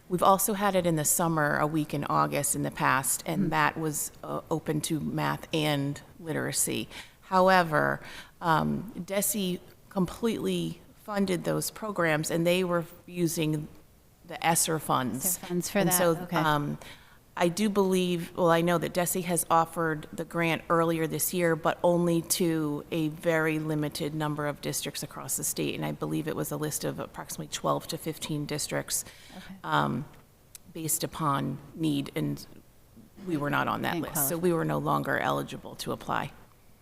we've also had it in the summer, a week in August in the past, and that was open to math and literacy. However, DESE completely funded those programs, and they were using the ESSER funds. ESSER funds for And that, so, okay. I do believe, well, I know that DESE has offered the grant earlier this year, but only to a very limited number of districts across the state. And I believe it was a list of approximately 12 to 15 districts based upon need, and we were not on that Didn't list. So qualify. we were no longer eligible to apply.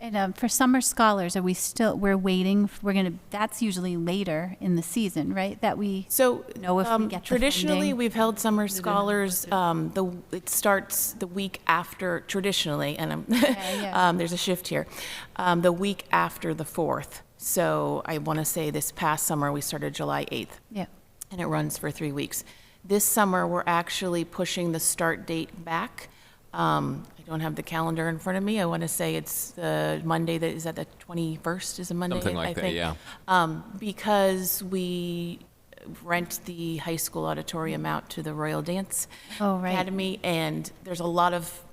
And for summer scholars, we're waiting, that's usually later in the season, right? That we So know if we get the traditionally, funding. we've held summer scholars, it starts the week after, traditionally, and Yeah. there's a shift here, the week after the 4th. So I want to say this past summer, we started July 8th, Yeah. and it runs for 3 weeks. This summer, we're actually pushing the start date back. I don't have the calendar in front of me. I want to say it's the Monday that is at the 21st is a Monday, Something like I that, think. yeah. Because we rent the high school auditorium out to the Royal Dance Oh, right. Academy, and there's a lot of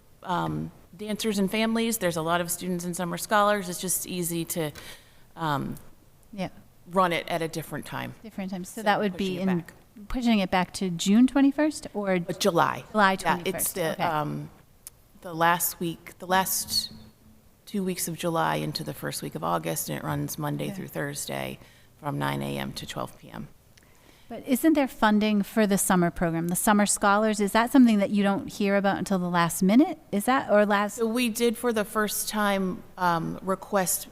dancers and families. There's a lot of students and summer scholars. It's just easy to Yeah, run it at a different time. different times. So So that would pushing be it back. pushing it back to June 21st or But July. July Yeah, 21st? it's the, Okay. the last 2 weeks of July into the first week of August, and it runs Monday Okay. through Thursday from 9 a.m. to 12 p.m. But isn't there funding for the summer program, the summer scholars? Is that something that you don't hear about until the last minute? Is that, or last? So we did for the first time request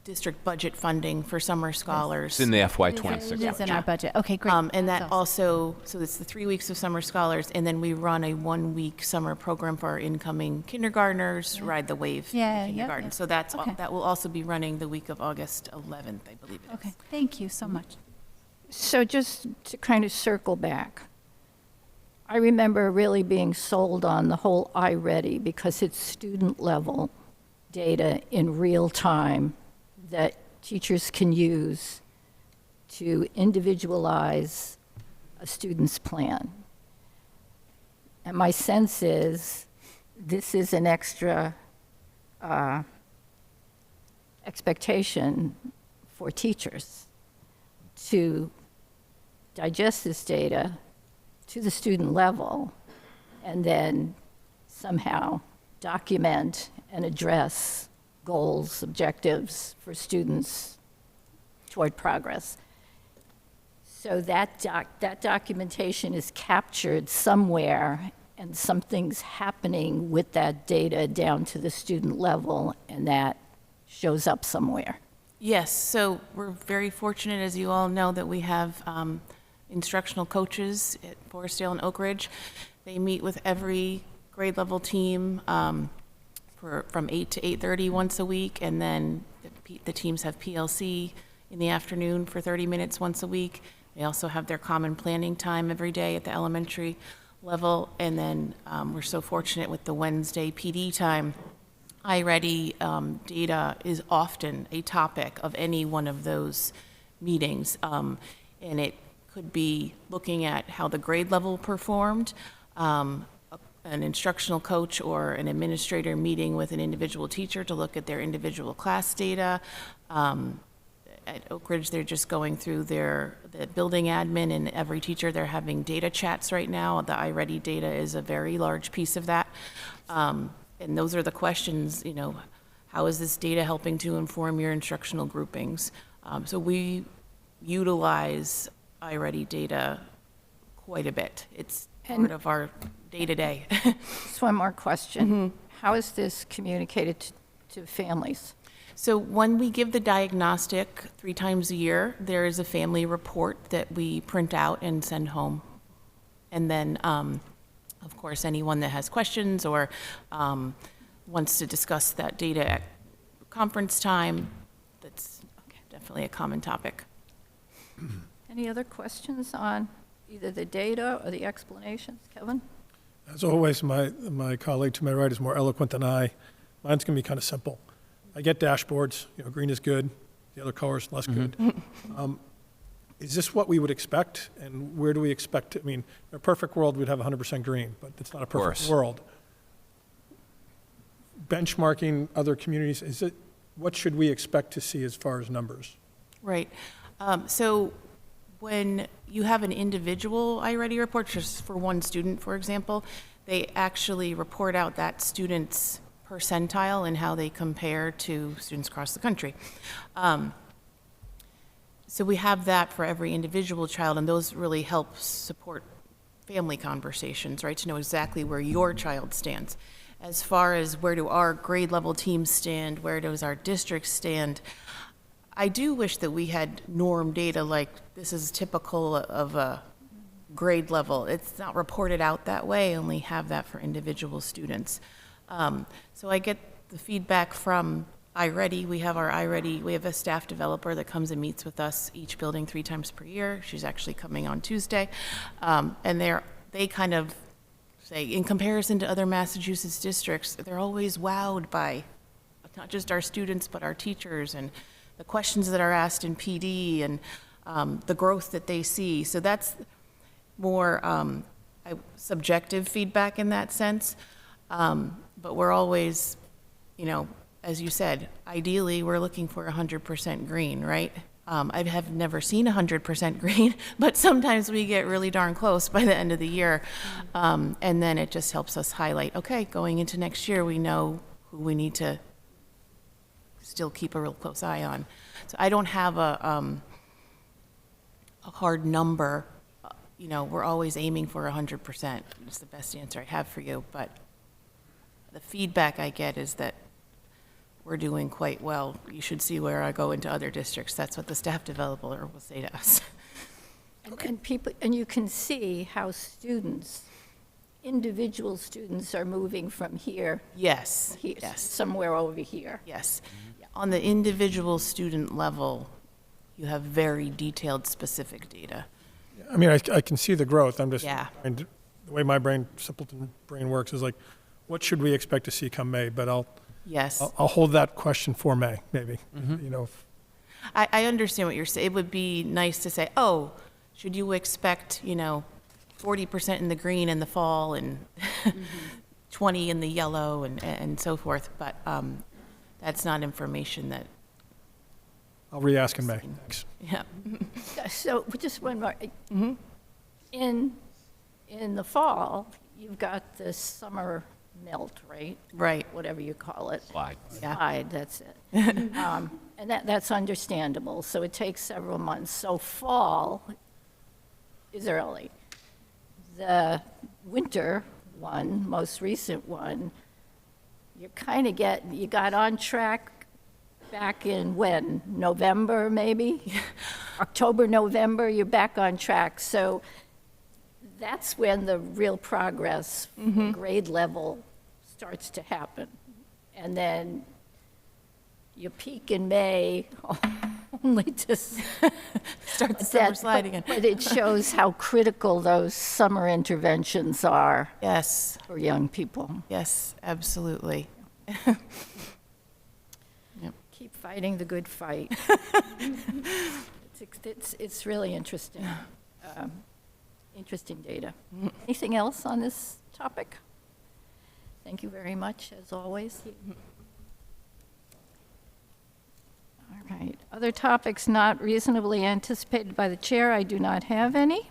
district budget funding for summer scholars. It's in the It FY26 is in budget. our budget. Okay, great. And that That's also, so it's the 3 weeks of summer scholars, and then we run a 1-week summer program for our incoming kindergartners, Ride the Wave Yeah, yep, kindergarten. yep. So that's, Okay. that will also be running the week of August 11th, I believe it is. Okay, thank you so much. So just to kind of circle back, I remember really being sold on the whole iReady because it's student level data in real time that teachers can use to individualize a student's plan. And my sense is this is an extra expectation for teachers to digest this data to the student level and then somehow document and address goals, objectives for students toward progress. So that documentation is captured somewhere, and something's happening with that data down to the student level, and that shows up somewhere. Yes, so we're very fortunate, as you all know, that we have instructional coaches at Forestdale and Oak Ridge. They meet with every grade level team from 8 to 8:30 once a week, and then the teams have PLC in the afternoon for 30 minutes once a week. They also have their common planning time every day at the elementary level, and then we're so fortunate with the Wednesday PD time. iReady data is often a topic of any one of those meetings, and it could be looking at how the grade level performed, an instructional coach or an administrator meeting with an individual teacher to look at their individual class data. At Oak Ridge, they're just going through the building admin, and every teacher, they're having data chats right now. The iReady data is a very large piece of that. And those are the questions, how is this data helping to inform your instructional groupings? So we utilize iReady data quite a bit. It's part of our day-to-day. Just one more question. How is this communicated to families? So when we give the diagnostic 3 times a year, there is a family report that we print out and send home. And then, of course, anyone that has questions or wants to discuss that data at conference time, that's definitely a common topic. Any other questions on either the data or the explanations? Kevin? As always, my colleague to my right is more eloquent than I. Mine's going to be kind of simple. I get dashboards, green is good, the other colors less good. is this what we would expect? And where do we expect it? I mean, in a perfect world, we'd have 100% green, but it's not a perfect course. world. Benchmarking other communities, what should we expect to see as far as numbers? Right. So when you have an individual iReady report, just for one student, for example, they actually report out that student's percentile and how they compare to students across the country. So we have that for every individual child, and those really help support family conversations, right, to know exactly where your child stands. As far as where do our grade level teams stand, where does our district stand, I do wish that we had norm data like this is typical of a grade level. It's not reported out that way, only have that for individual students. So I get the feedback from iReady. We have our iReady, we have a staff developer that comes and meets with us each building 3 times per year. She's actually coming on Tuesday. And they kind of say, in comparison to other Massachusetts districts, they're always wowed by not just our students, but our teachers and the questions that are asked in PD and the growth that they see. So that's more subjective feedback in that sense. But we're always, as you said, ideally we're looking for 100% green, right? I have never seen 100% green, but sometimes we get really darn close by the end of the year. And then it just helps us highlight, okay, going into next year, we know who we need to still keep a real close eye on. So I don't have a hard number. We're always aiming for 100%. It's the best answer I have for you, but the feedback I get is that we're doing quite well. You should see where I go into other districts. That's what the staff developer will say to us. And you can see how individual students are moving from here. Yes. Yes. Somewhere over here. Yes. On the individual student level, you have very detailed, specific data. I mean, I can see the growth. I'm just, Yeah. the way my simpleton brain works is like, what should we expect to see come May? But I'll hold that question for May, maybe. I understand what you're saying. It would be nice to say, oh, should you expect, 40% in the green in the fall and 20 in the yellow and so forth. But that's not information that. I'll re-ask in May. Thanks. Yeah. So just one more. In the fall, you've got the summer melt, right? Right. Whatever you call it. Slide. Yeah. Slide, that's it. And that's understandable. So it takes several months. So fall is early. The winter one, most recent one, you got on track back in when? November, maybe? October, November, you're back on track. So that's when the real progress for grade level starts to happen. And then you peak in May, only to start the summer slide again. But it shows how critical those summer interventions are. Yes. For young people. Yes, absolutely. Keep fighting the good fight. It's really interesting. Interesting data. Anything else on this topic? Thank you very much, as always. All right. Other topics not reasonably anticipated by the chair, I do not have any.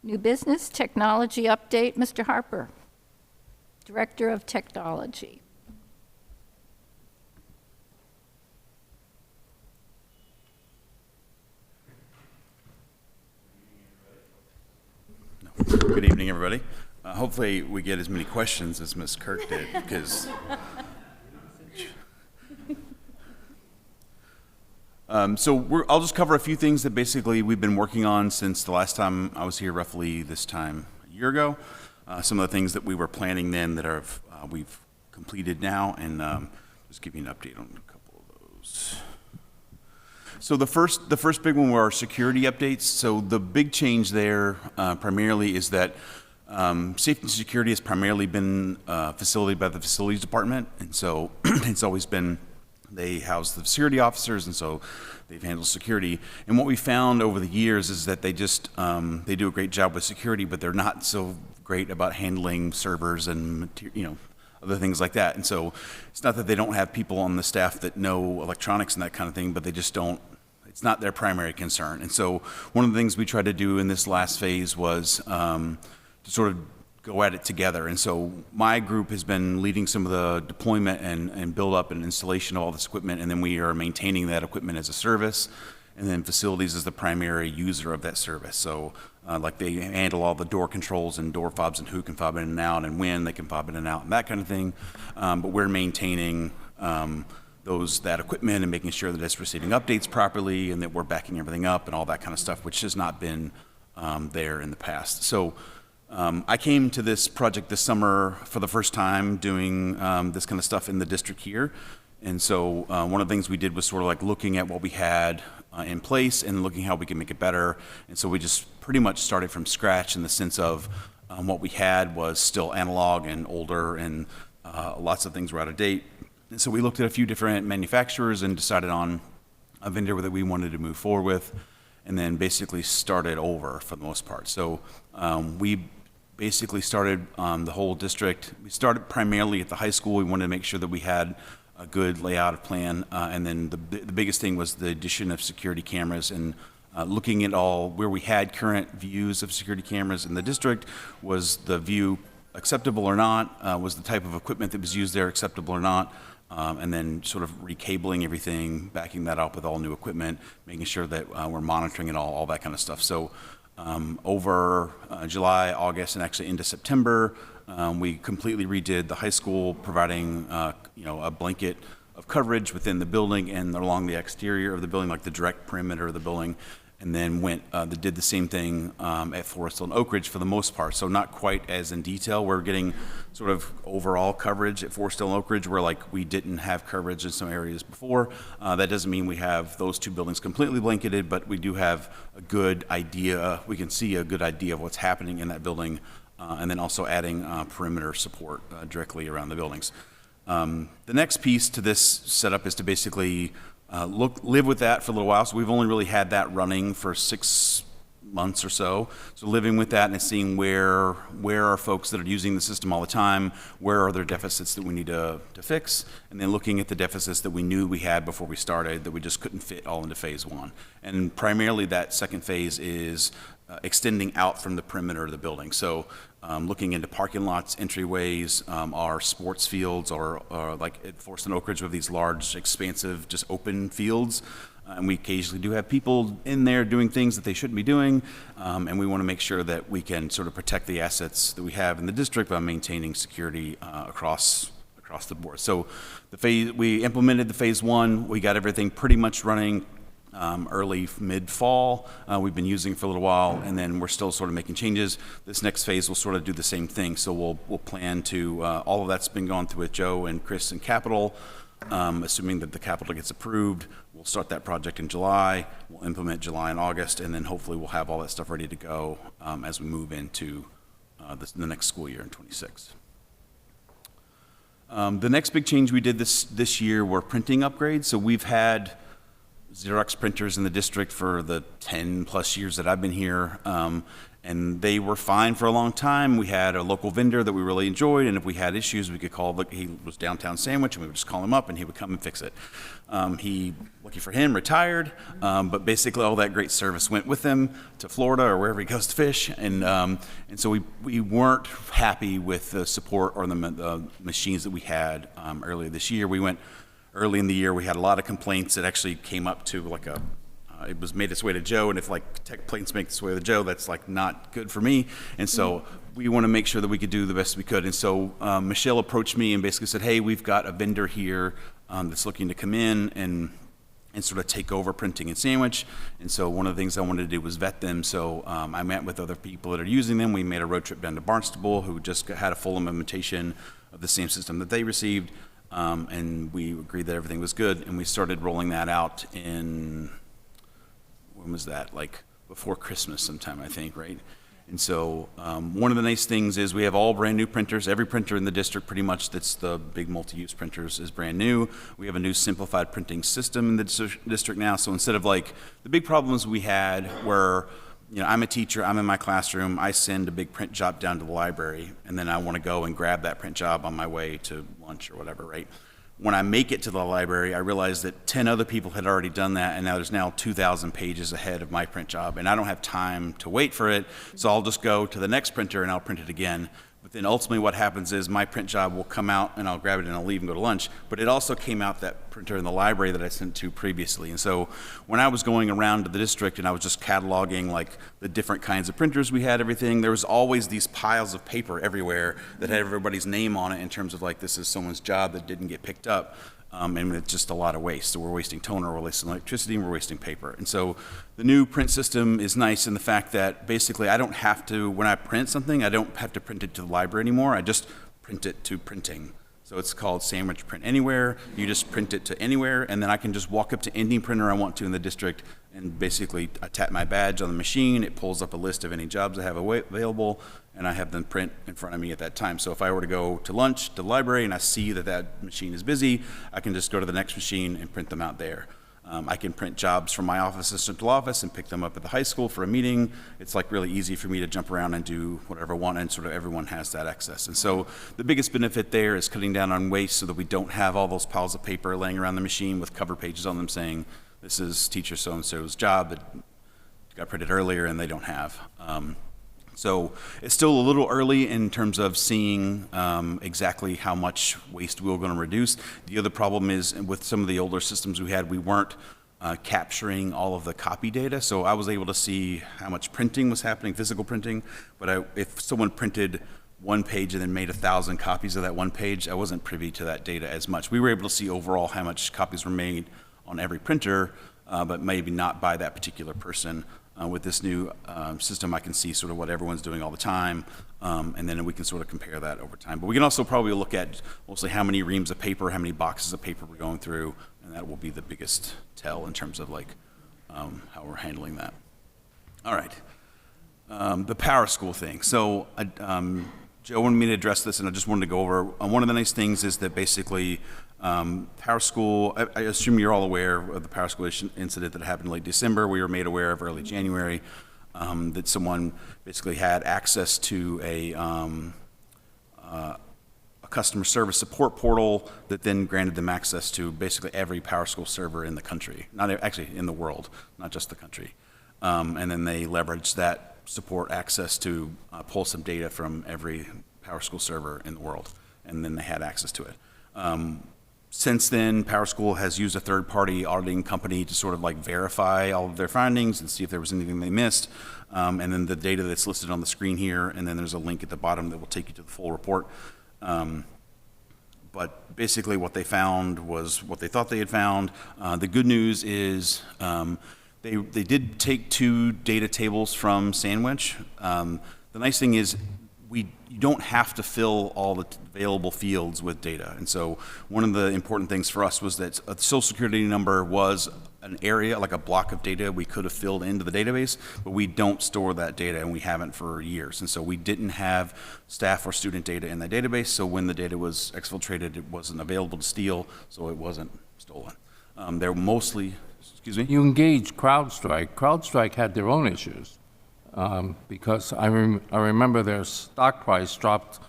New business, technology update, Mr. Harper, Director of Technology. Good evening, everybody. Hopefully we get as many questions as Ms. Kirk did, because I'll just cover a few things that basically we've been working on since the last time I was here, roughly this time a year ago. Some of the things that we were planning then that we've completed now, and just give you an update on a couple of those. So the first big one were our security updates. So the big change there primarily is that safety and security has primarily been facilitated by the facilities department, and so it's always been they house the security officers, and so they've handled security. And what we found over the years is that they just, they do a great job with security, but they're not so great about handling servers and, other things like that. And so it's not that they don't have people on the staff that know electronics and that kind of thing, but they just don't, it's not their primary concern. And so one of the things we tried to do in this last phase was to sort of go at it together. And so my group has been leading some of the deployment and build up and installation of all this equipment, and then we are maintaining that equipment as a service, and then facilities is the primary user of that service. So like they handle all the door controls and door fobs and who can fob in and out and when they can fob in and out and that kind of thing. But we're maintaining that equipment and making sure that it's receiving updates properly and that we're backing everything up and all that kind of stuff, which has not been there in the past. So I came to this project this summer for the first time doing this kind of stuff in the district here. And so one of the things we did was sort of like looking at what we had in place and looking how we can make it better. And so we just pretty much started from scratch in the sense of what we had was still analog and older, and lots of things were out of date. And so we looked at a few different manufacturers and decided on a vendor that we wanted to move forward with, and then basically started over for the most part. So we basically started the whole district. We started primarily at the high school. We wanted to make sure that we had a good layout of plan, and then the biggest thing was the addition of security cameras and looking at all where we had current views of security cameras in the district. Was the view acceptable or not? Was the type of equipment that was used there acceptable or not? And then sort of recabling everything, backing that up with all new equipment, making sure that we're monitoring it all that kind of stuff. So over July, August, and actually into September, we completely redid the high school, providing a blanket of coverage within the building and along the exterior of the building, like the direct perimeter of the building, and then did the same thing at Forest Hill and Oak Ridge for the most part. So not quite as in detail. We're getting sort of overall coverage at Forest Hill and Oak Ridge, where like we didn't have coverage in some areas before. That doesn't mean we have those two buildings completely blanketed, but we do have a good idea. We can see a good idea of what's happening in that building, and then also adding perimeter support directly around the buildings. The next piece to this setup is to basically live with that for a little while. So we've only really had that running for 6 months or so. So living with that and seeing where are folks that are using the system all the time, where are there deficits that we need to fix, and then looking at the deficits that we knew we had before we started that we just couldn't fit all into phase one. And primarily that second phase is extending out from the perimeter of the building. So looking into parking lots, entryways, our sports fields, or like at Forest and Oak Ridge, we have these large, expansive, just open fields. And we occasionally do have people in there doing things that they shouldn't be doing. And we want to make sure that we can sort of protect the assets that we have in the district by maintaining security across the board. So we implemented the phase one. We got everything pretty much running early mid-fall. We've been using it for a little while, and then we're still sort of making changes. This next phase will sort of do the same thing. So we'll plan to, all of that's been gone through with Joe and Chris and Capital. Assuming that the capital gets approved, we'll start that project in July. We'll implement July and August, and then hopefully we'll have all that stuff ready to go as we move into the next school year in +26. The next big change we did this year were printing upgrades. So we've had Xerox printers in the district for the 10+ years that I've been here, and they were fine for a long time. We had a local vendor that we really enjoyed, and if we had issues, we could call. He was downtown Sandwich, and we would just call him up, and he would come and fix it. He, lucky for him, retired, but basically all that great service went with him to Florida or wherever he goes to fish, and so we weren't happy with the support or the machines that we had earlier this year. Early in the year, we had a lot of complaints that actually came up to it was made its way to Joe, and if like tech complaints make its way to Joe, that's like not good for me. And so we want to make sure that we could do the best we could. And so Michelle approached me and basically said, hey, we've got a vendor here that's looking to come in and sort of take over printing in Sandwich. And so one of the things I wanted to do was vet them. So I met with other people that are using them. We made a road trip down to Barnstable, who just had a full implementation of the same system that they received. And we agreed that everything was good, and we started rolling that out when was that? Like before Christmas sometime, I think, right? And so one of the nice things is we have all brand new printers. Every printer in the district pretty much that's the big multi-use printers is brand new. We have a new simplified printing system in the district now. So instead of like the big problems we had where, you know, I'm a teacher, I'm in my classroom, I send a big print job down to the library, and then I want to go and grab that print job on my way to lunch or whatever, right? When I make it to the library, I realize that 10 other people had already done that, and now there's now 2,000 pages ahead of my print job, and I don't have time to wait for it, so I'll just go to the next printer and I'll print it again. But then ultimately what happens is my print job will come out and I'll grab it and I'll leave and go to lunch, but it also came out that printer in the library that I sent to previously. And so when I was going around to the district and I was just cataloging like the different kinds of printers we had, everything, there was always these piles of paper everywhere that had everybody's name on it in terms of like this is someone's job that didn't get picked up. And it's just a lot of waste. So we're wasting toner, we're wasting electricity, and we're wasting paper. And so the new print system is nice in the fact that basically I don't have to, when I print something, I don't have to print it to the library anymore. I just print it to printing. So it's called Sandwich Print Anywhere. You just print it to anywhere, and then I can just walk up to any printer I want to in the district, and basically I tap my badge on the machine. It pulls up a list of any jobs I have available, and I have them print in front of me at that time. So if I were to go to lunch to the library and I see that that machine is busy, I can just go to the next machine and print them out there. I can print jobs from my office to central office and pick them up at the high school for a meeting. It's like really easy for me to jump around and do whatever I want, and sort of everyone has that access. And so the biggest benefit there is cutting down on waste so that we don't have all those piles of paper laying around the machine with cover pages on them saying, this is teacher so-and-so's job that got printed earlier and they don't have. So it's still a little early in terms of seeing exactly how much waste we're going to reduce. The other problem is with some of the older systems we had, we weren't capturing all of the copy data. So I was able to see how much printing was happening, physical printing, but if someone printed one page and then made 1,000 copies of that one page, I wasn't privy to that data as much. We were able to see overall how much copies were made on every printer, but maybe not by that particular person. With this new system, I can see sort of what everyone's doing all the time, and then we can sort of compare that over time. But we can also probably look at mostly how many reams of paper, how many boxes of paper we're going through, and that will be the biggest tell in terms of like how we're handling that. All right, the Power School thing. So Joe wanted me to address this, and I just wanted to go over. One of the nice things is that basically Power School, I assume you're all aware of the Power School incident that happened late December. We were made aware of early January that someone basically had access to a customer service support portal that then granted them access to basically every Power School server in the country, actually in the world, not just the country. And then they leveraged that support access to pull some data from every Power School server in the world, and then they had access to it. Since then, Power School has used a third-party auditing company to sort of like verify all of their findings and see if there was anything they missed. And then the data that's listed on the screen here, and then there's a link at the bottom that will take you to the full report. But basically what they found was what they thought they had found. The good news is they did take 2 data tables from Sandwich. The nice thing is you don't have to fill all the available fields with data. And so one of the important things for us was that a social security number was an area, like a block of data we could have filled into the database, but we don't store that data, and we haven't for years. And so we didn't have staff or student data in that database, so when the data was exfiltrated, it wasn't available to steal, so it wasn't stolen. They're mostly, excuse me? You engaged CrowdStrike. CrowdStrike had their own issues. Because I remember their stock price dropped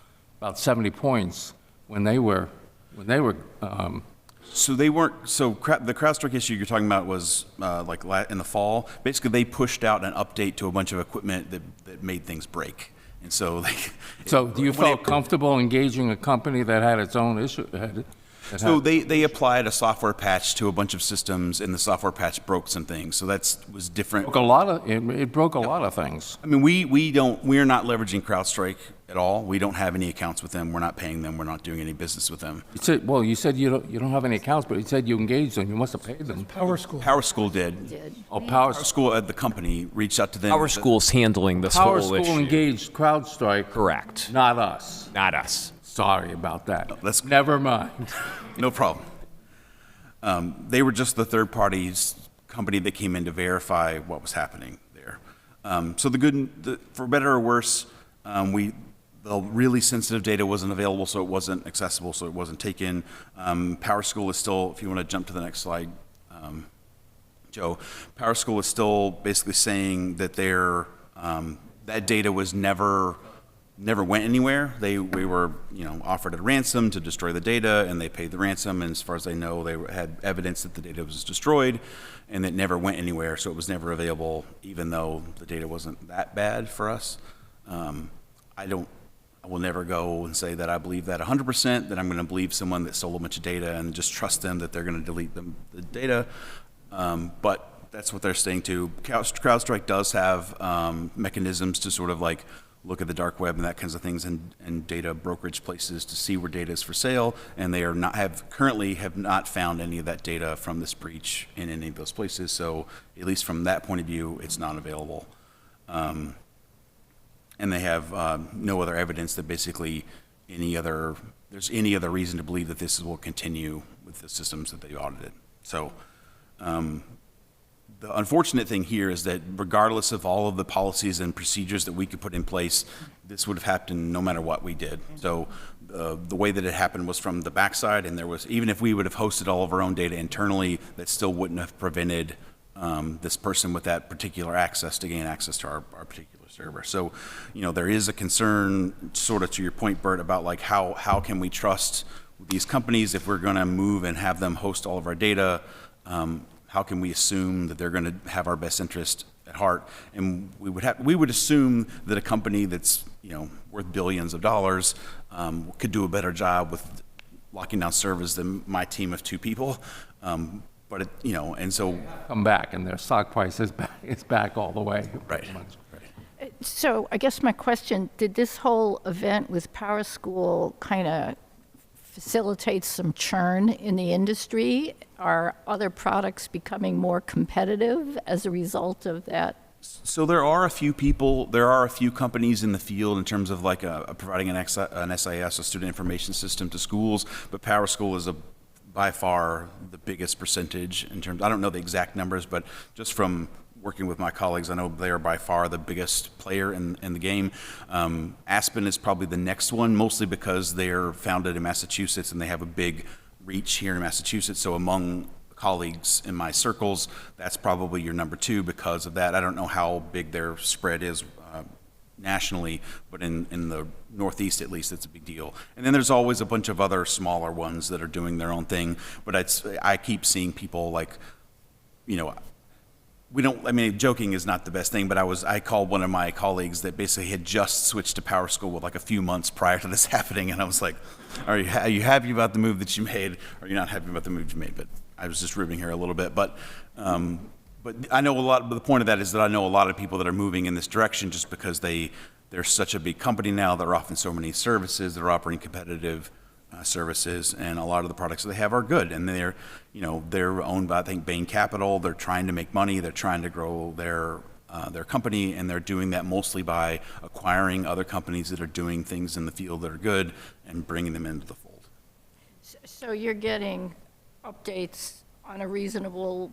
about 70 points when they were. So they weren't. So the CrowdStrike issue you're talking about was like in the fall. Basically, they pushed out an update to a bunch of equipment that made things break, and so they. So do you feel comfortable engaging a company that had its own issue? So they applied a software patch to a bunch of systems, and the software patch broke some things. So that was different. It broke a lot of things. I mean, we're not leveraging CrowdStrike at all. We don't have any accounts with them. We're not paying them. We're not doing any business with them. You said you don't have any accounts, but you said you engaged them. You must have paid them. Power School. Power School did. Oh, Power School at the company reached out to them. Our school's handling this whole issue. Power School engaged CrowdStrike. Correct. Not us. Not us. Sorry about that. Never mind. No problem. They were just the third party's company that came in to verify what was happening there. So for better or worse, the really sensitive data wasn't available, so it wasn't accessible, so it wasn't taken. PowerSchool is still, if you want to jump to the next slide, Joe, PowerSchool is still basically saying that that data was never went anywhere. We were, offered a ransom to destroy the data, and they paid the ransom. And as far as they know, they had evidence that the data was destroyed, and it never went anywhere. So it was never available, even though the data wasn't that bad for us. I will never go and say that I believe that 100%. That I'm going to believe someone that stole a bunch of data and just trust them that they're going to delete the data. But that's what they're saying too. CrowdStrike does have mechanisms to sort of like look at the dark web and that kinds of things, and data brokerage places to see where data is for sale, and they currently have not found any of that data from this breach in any of those places. So at least from that point of view, it's not available. And they have no other evidence that basically there's any other reason to believe that this will continue with the systems that they audited. So the unfortunate thing here is that regardless of all of the policies and procedures that we could put in place, this would have happened no matter what we did. So the way that it happened was from the backside, and even if we would have hosted all of our own data internally, that still wouldn't have prevented this person with that particular access to gain access to our particular server. So, there is a concern, sort of to your point, Bert, about like how can we trust these companies if we're going to move and have them host all of our data? How can we assume that they're going to have our best interest at heart? And we would assume that a company that's worth billions of dollars could do a better job with locking down servers than my team of 2 people. But and so Come back, and their stock price is back all the way. Right. So I guess my question, did this whole event with PowerSchool kind of facilitate some churn in the industry? Are other products becoming more competitive as a result of that? So there are a few companies in the field in terms of like providing an SIS, a student information system, to schools, but PowerSchool is by far the biggest percentage in terms, I don't know the exact numbers, but just from working with my colleagues, I know they are by far the biggest player in the game. Aspen is probably the next one, mostly because they're founded in Massachusetts and they have a big reach here in Massachusetts. So among colleagues in my circles, that's probably your number 2 because of that. I don't know how big their spread is nationally, but in the Northeast at least, it's a big deal. And then there's always a bunch of other smaller ones that are doing their own thing. But I keep seeing people like, joking is not the best thing, but I called one of my colleagues that basically had just switched to PowerSchool with like a few months prior to this happening, and I was like, are you happy about the move that you made? Or are you not happy about the move you made? But I was just ribbing her a little bit. But I know but the point of that is that I know a lot of people that are moving in this direction just because they're such a big company now. They're offering so many services. They're offering competitive services, and a lot of the products that they have are good. And they're owned by, I think, Bain Capital. They're trying to make money. They're trying to grow their company, and they're doing that mostly by acquiring other companies that are doing things in the field that are good and bringing them into the fold. So you're getting updates on a reasonable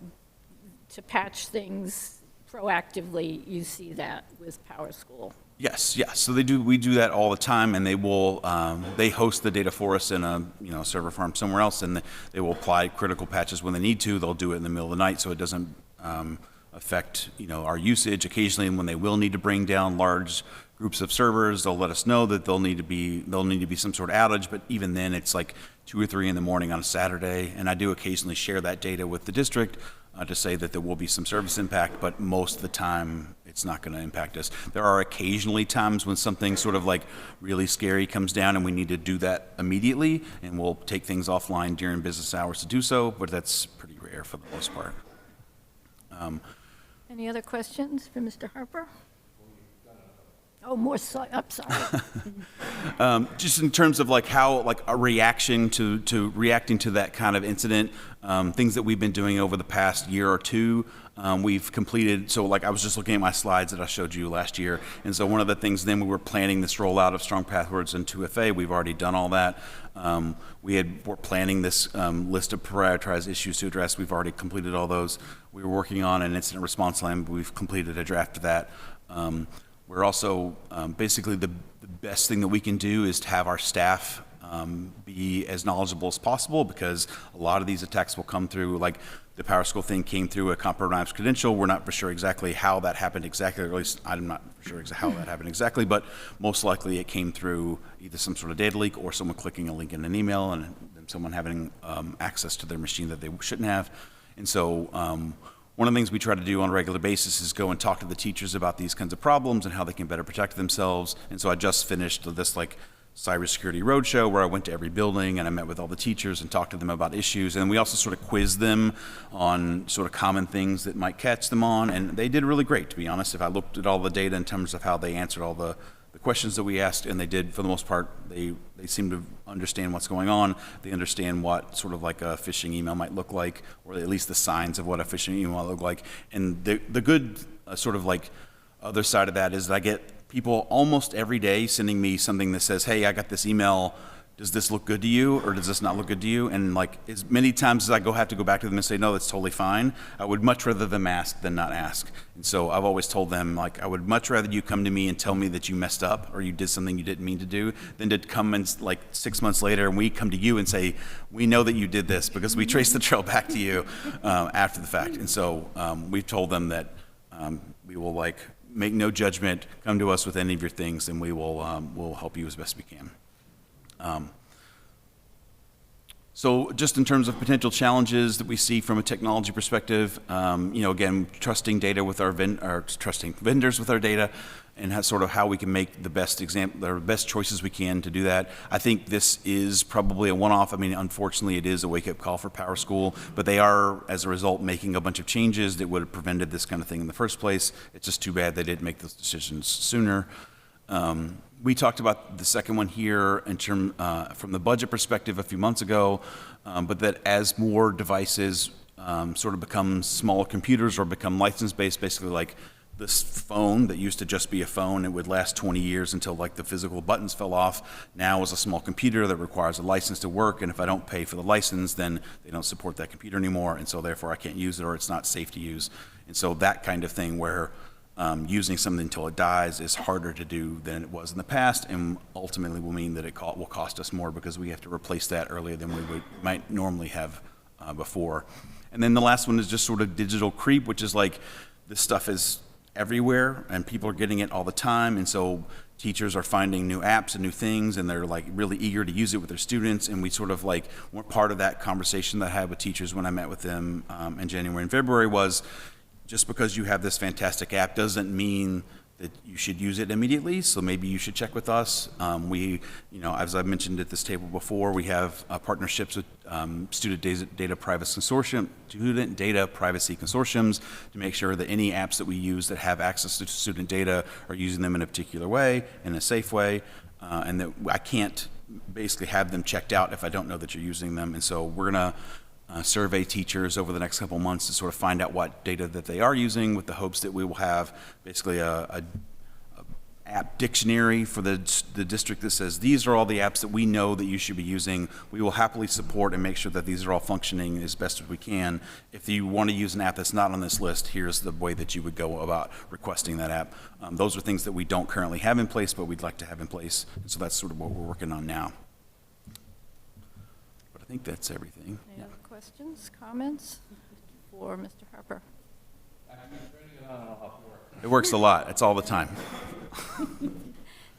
to patch things proactively. You see that with PowerSchool. Yes. So we do that all the time, and they host the data for us in a server farm somewhere else, and they will apply critical patches when they need to. They'll do it in the middle of the night so it doesn't affect our usage. Occasionally, when they will need to bring down large groups of servers, they'll let us know that there'll need to be some sort of outage. But even then, it's like 2 or 3 in the morning on a Saturday, and I do occasionally share that data with the district to say that there will be some service impact, but most of the time it's not going to impact us. There are occasionally times when something sort of like really scary comes down and we need to do that immediately, and we'll take things offline during business hours to do so, but that's pretty rare for the most part. Any other questions for Mr. Harper? Oh, more so, I'm sorry. Just in terms of like how, like a reaction to reacting to that kind of incident, things that we've been doing over the past year or two. We've completed, so like I was just looking at my slides that I showed you last year, and so one of the things then we were planning this rollout of strong passwords in 2FA. We've already done all that. We're planning this list of prioritized issues to address. We've already completed all those. We were working on an incident response plan, but we've completed a draft of that. We're also, basically the best thing that we can do is to have our staff be as knowledgeable as possible, because a lot of these attacks will come through, like the PowerSchool thing came through a compromised credential. We're not for sure exactly how that happened exactly, or at least I'm not for sure how that happened exactly, but most likely it came through either some sort of data leak or someone clicking a link in an email and then someone having access to their machine that they shouldn't have. And so one of the things we try to do on a regular basis is go and talk to the teachers about these kinds of problems and how they can better protect themselves. And so I just finished this like cybersecurity roadshow where I went to every building and I met with all the teachers and talked to them about issues. And we also sort of quizzed them on sort of common things that might catch them on. And they did really great, to be honest. If I looked at all the data in terms of how they answered all the questions that we asked, and they did, for the most part, they seem to understand what's going on. They understand what sort of like a phishing email might look like, or at least the signs of what a phishing email might look like. And the good sort of like other side of that is that I get people almost every day sending me something that says, hey, I got this email. Does this look good to you, or does this not look good to you? And like as many times as I have to go back to them and say, no, that's totally fine, I would much rather them ask than not ask. And so I've always told them, like, I would much rather you come to me and tell me that you messed up or you did something you didn't mean to do than to come and like 6 months later and we come to you and say, we know that you did this because we traced the trail back to you after the fact. And so we've told them that we will like make no judgment, come to us with any of your things, and we will we'll help you as best we can. So just in terms of potential challenges that we see from a technology perspective, again, trusting data with trusting vendors with our data, and sort of how we can make the best choices we can to do that. I think this is probably a one-off. I mean, unfortunately, it is a wake-up call for PowerSchool, but they are, as a result, making a bunch of changes that would have prevented this kind of thing in the first place. It's just too bad they didn't make those decisions sooner. We talked about the second one here in from the budget perspective a few months ago, but that as more devices sort of become smaller computers or become license-based, basically like this phone that used to just be a phone, it would last 20 years until like the physical buttons fell off, now is a small computer that requires a license to work, and if I don't pay for the license, then they don't support that computer anymore, and so therefore I can't use it, or it's not safe to use. And so that kind of thing where using something until it dies is harder to do than it was in the past, and ultimately will mean that it will cost us more because we have to replace that earlier than we might normally have before. And then the last one is just sort of digital creep, which is like this stuff is everywhere and people are getting it all the time, and so teachers are finding new apps and new things, and they're like really eager to use it with their students. And we sort of like were part of that conversation that I had with teachers when I met with them in January and February was, just because you have this fantastic app doesn't mean that you should use it immediately, so maybe you should check with us. As I've mentioned at this table before, we have partnerships with student data privacy consortiums to make sure that any apps that we use that have access to student data are using them in a particular way, in a safe way, and that I can't basically have them checked out if I don't know that you're using them. And so we're gonna survey teachers over the next couple of months to sort of find out what data that they are using, with the hopes that we will have basically a app dictionary for the district that says these are all the apps that we know that you should be using. We will happily support and make sure that these are all functioning as best as we can. If you want to use an app that's not on this list, here's the way that you would go about requesting that app. Those are things that we don't currently have in place, but we'd like to have in place. And so that's sort of what we're working on now. But I think that's everything. Any other questions, comments for Mr. Harper? It works a lot. It's all the time.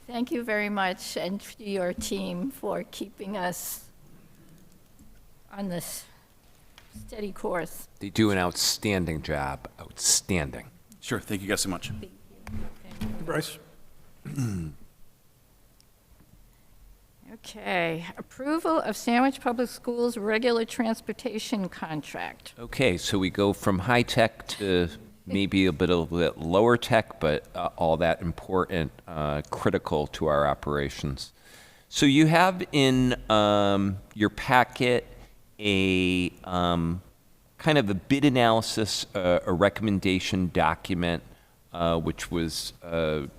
Thank you very much, and to your team for keeping us on this steady course. They do an outstanding job. Outstanding. Sure. Thank you guys so much. Thank you. Thank you. Bryce? Okay, approval of Sandwich Public Schools regular transportation contract. Okay, so we go from high-tech to maybe a bit lower tech, but all that important, critical to our operations. So you have in your packet a kind of a bid analysis, a recommendation document, which was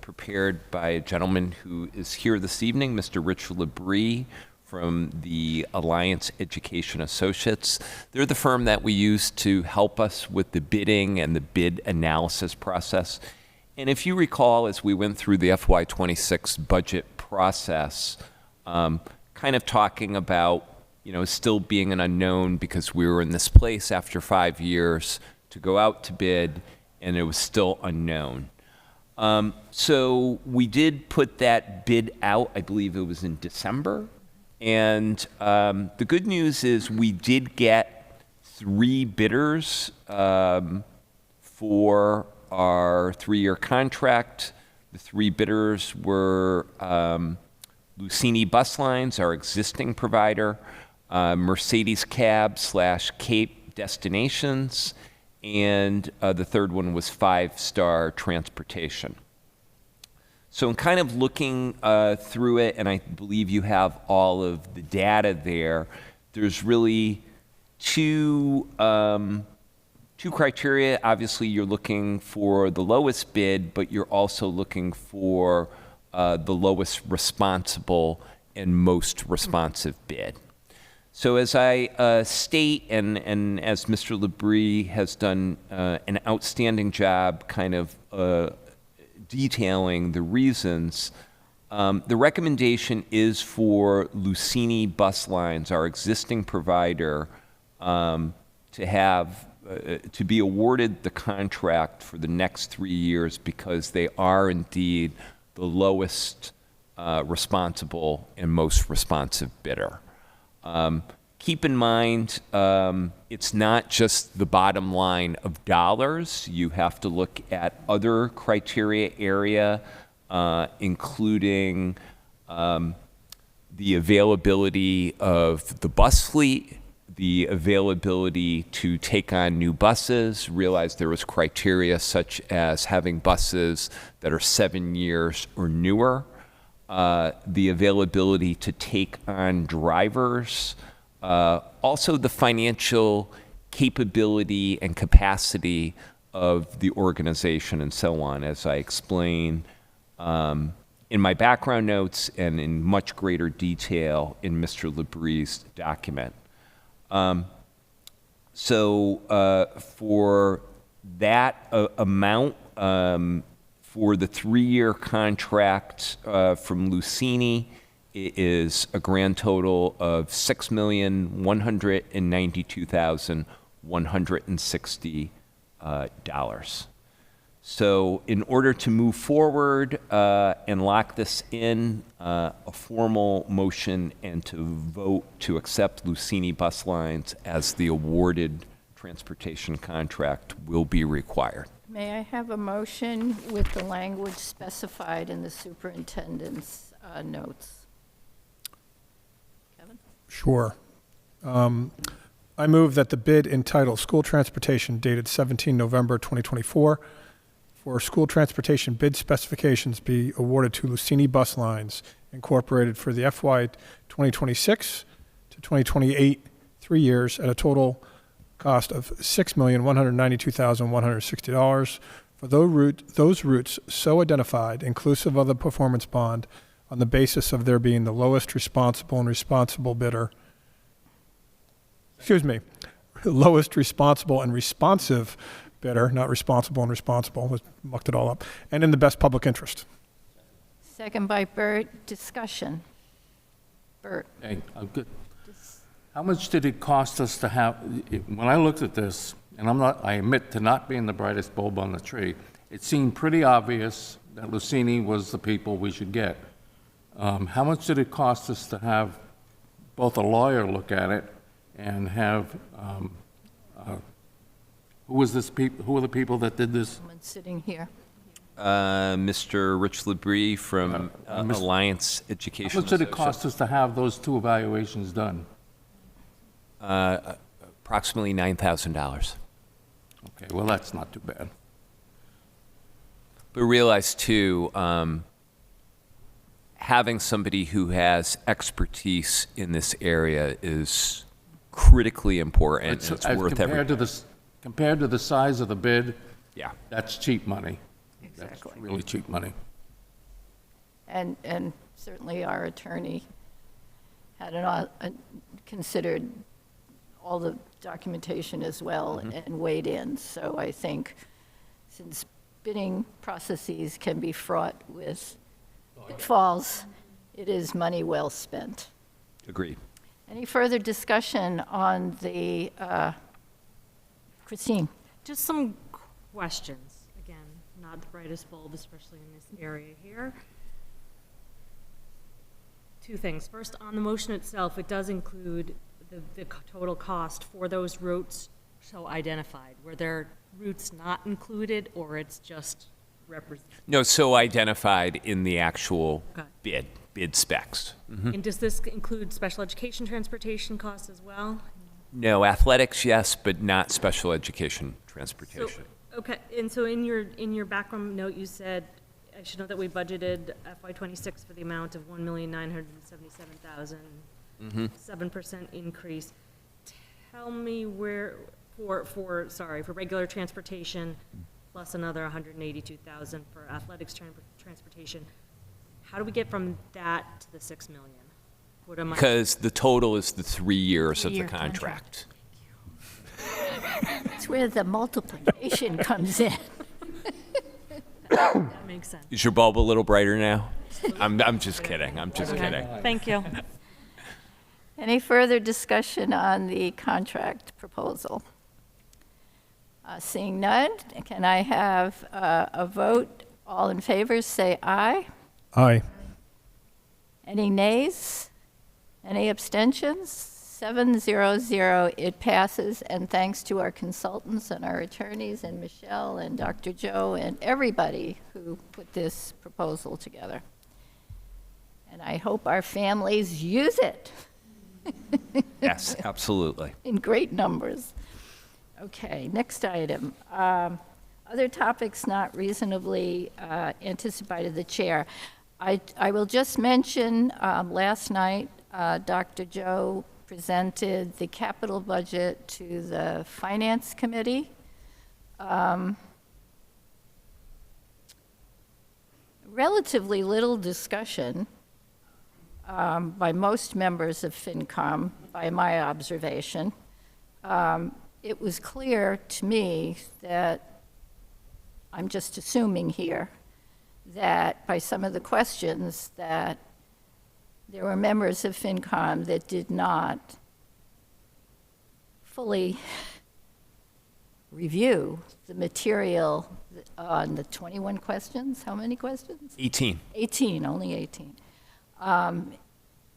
prepared by a gentleman who is here this evening, Mr. Rich Labrie from the Alliance Education Associates. They're the firm that we use to help us with the bidding and the bid analysis process. And if you recall, as we went through the FY26 budget process, kind of talking about, still being an unknown because we were in this place after 5 years to go out to bid, and it was still unknown. So we did put that bid out, I believe it was in December. And the good news is we did get 3 bidders for our 3-year contract. The 3 bidders were Lucini Bus Lines, our existing provider, Mercedes Cab / Cape Destinations, and the third one was 5 Star Transportation. So in kind of looking through it, and I believe you have all of the data there, there's really two criteria. Obviously, you're looking for the lowest bid, but you're also looking for the lowest responsible and most responsive bid. So as I state, and as Mr. Labrie has done an outstanding job kind of detailing the reasons, the recommendation is for Lucini Bus Lines, our existing provider, to have to be awarded the contract for the next 3 years because they are indeed the lowest responsible and most responsive bidder. Keep in mind, it's not just the bottom line of dollars. You have to look at other criteria area, including the availability of the bus fleet, the availability to take on new buses. Realize there was criteria such as having buses that are 7 years or newer, the availability to take on drivers, also the financial capability and capacity of the organization and so on, as I explain in my background notes and in much greater detail in Mr. Labrie's document. So for that amount, for the 3-year contract from Lucini, it is a grand total of $6,192,160. So in order to move forward and lock this in, a formal motion and to vote to accept Lucini Bus Lines as the awarded transportation contract will be required. May I have a motion with the language specified in the superintendent's notes? Kevin? Sure. I move that the bid entitled School Transportation dated 17 November 2024 for school transportation bid specifications be awarded to Lucini Bus Lines Incorporated for the FY 2026 to 2028 3 years at a total cost of $6,192,160 for those routes so identified, inclusive of the performance bond, on the basis of there being the lowest responsible and responsible bidder. Lowest responsible and responsive bidder, not responsible and responsible. Let's mucked it all up. And in the best public interest. Second by Bert. Discussion. Bert. Hey, I'm good. How much did it cost us to have, when I looked at this, and I admit to not being the brightest bulb on the tree, it seemed pretty obvious that Lucini was the people we should get. How much did it cost us to have both a lawyer look at it and have, who are the people that did this? Someone sitting here. Mr. Rich Labrie from Alliance Education How much did it Associates. cost us to have those 2 evaluations done? Approximately $9,000. Okay, well, that's not too bad. But realize too, having somebody who has expertise in this area is critically important. And it's worth every. Compared to the size of the bid, Yeah. that's cheap money. Exactly. That's really cheap money. And certainly our attorney had considered all the documentation as well and weighed in. So I think since bidding processes can be fraught with pitfalls, it is money well spent. Agreed. Any further discussion on the, Christine? Just some questions. Again, not the brightest bulb, especially in this area here. Two things. First, on the motion itself, it does include the total cost for those routes so identified. Were there routes not included, or it's just represented? No, so identified in the actual Okay. bid specs. And does this include special education transportation costs as well? No, athletics, yes, but not special education So, transportation. okay, and so in your background note, you said, I should note that we budgeted FY26 for the amount of $1,977,000, 7% increase. Tell me where, for regular transportation, plus another 182,000 for athletics transportation. How do we get from that to the 6 million? What am I? Because the total is the 3 years of the Three-year contract. That's where the multiplication comes in. That makes sense. Is your bulb a little brighter now? I'm just kidding. I'm just kidding. Thank you. Any further discussion on the contract proposal? Seeing none, can I have a vote? All in favor, say aye. Aye. Any nays? Any abstentions? 700, it passes, and thanks to our consultants and our attorneys and Michelle and Dr. Joe and everybody who put this proposal together. And I hope our families use it Yes, absolutely. in great numbers. Okay, next item. Other topics not reasonably anticipated the chair. I will just mention, last night, Dr. Joe presented the capital budget to the Finance Committee. Relatively little discussion by most members of FinCom, by my observation. It was clear to me that, I'm just assuming here, that by some of the questions that there were members of FinCom that did not fully review the material on the 21 questions. How many questions? 18. 18, only 18.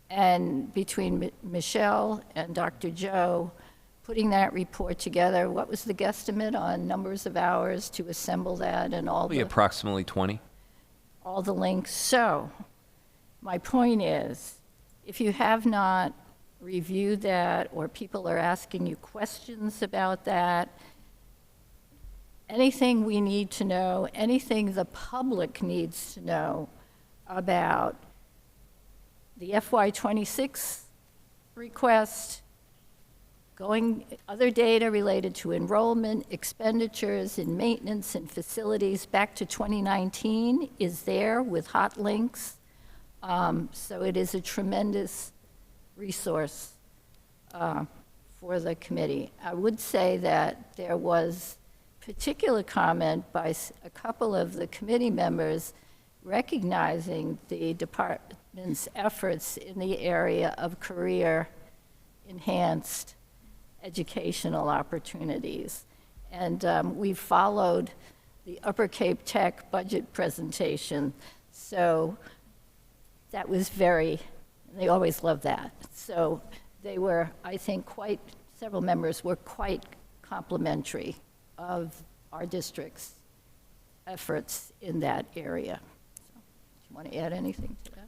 And between Michelle and Dr. Joe, putting that report together, what was the guesstimate on numbers of hours to assemble that and all Probably the... approximately 20. all the links. So my point is, if you have not reviewed that or people are asking you questions about that, anything we need to know, anything the public needs to know about the FY26 request, other data related to enrollment, expenditures in maintenance and facilities back to 2019 is there with hot links. So it is a tremendous resource for the committee. I would say that there was particular comment by a couple of the committee members recognizing the department's efforts in the area of career-enhanced educational opportunities. And we followed the Upper Cape Tech budget presentation. So that was they always love that. So they were, I think, several members were quite complimentary of our district's efforts in that area. So, do you want to add anything to that?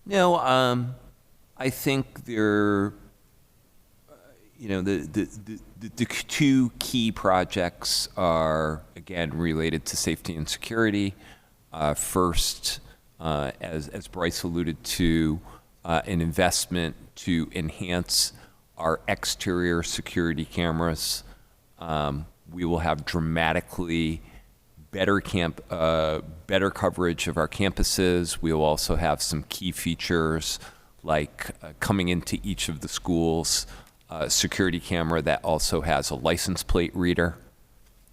No, I think the two key projects are, again, related to safety and security. First, as Bryce alluded to, an investment to enhance our exterior security cameras. We will have dramatically better coverage of our campuses. We will also have some key features like coming into each of the schools, a security camera that also has a license plate reader.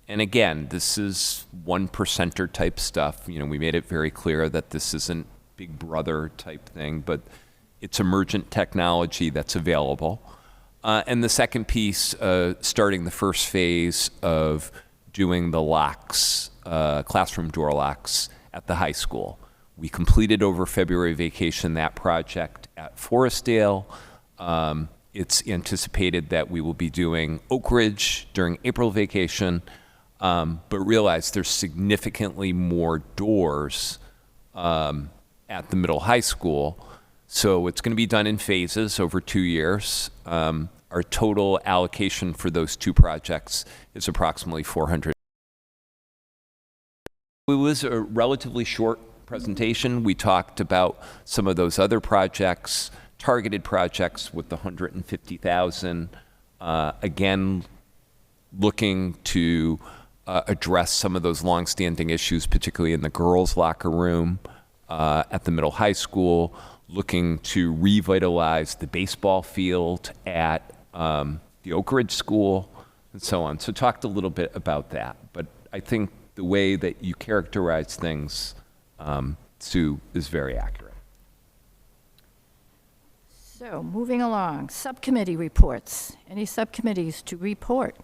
And again, this is 1%er type stuff. You know, we made it very clear that this isn't Big Brother type thing, but it's emergent technology that's available. And the second piece, starting the first phase of doing the locks, classroom door locks at the high school. We completed over February vacation that project at Forestdale. It's anticipated that we will be doing Oak Ridge during April vacation, but realize there's significantly more doors at the middle high school. So it's going to be done in phases over 2 years. Our total allocation for those two projects is approximately $400. It was a relatively short presentation. We talked about some of those other projects, targeted projects with the $150,000. Again, looking to address some of those longstanding issues, particularly in the girls' locker room at the middle high school, looking to revitalize the baseball field at the Oak Ridge School, and so on. So talked a little bit about that. But I think the way that you characterize things, Sue, is very accurate. So, moving along, subcommittee reports. Any subcommittees to report?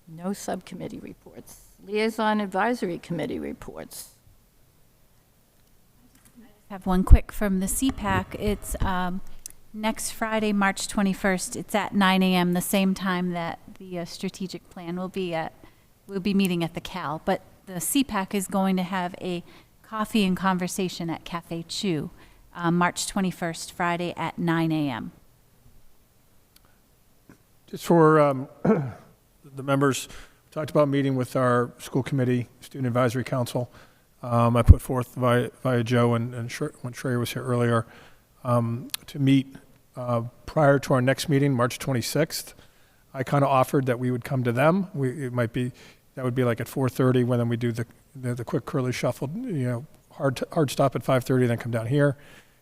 No subcommittee reports. Liaison Advisory Committee reports. I have one quick from the CPAC. It's next Friday, March 21st. It's at 9 a.m., the same time that the strategic plan will be at. We'll be meeting at the Cal, but the CPAC is going to have a coffee and conversation at Cafe Chew, March 21st, Friday at 9 a.m. Just for the members, we talked about meeting with our school committee, student advisory council. I put forth via Joe and when Shreya was here earlier to meet prior to our next meeting, March 26th. I kind of offered that we would come to them. That would be like at 4:30 when then we do the quick curly shuffle, hard stop at 5:30, then come down here,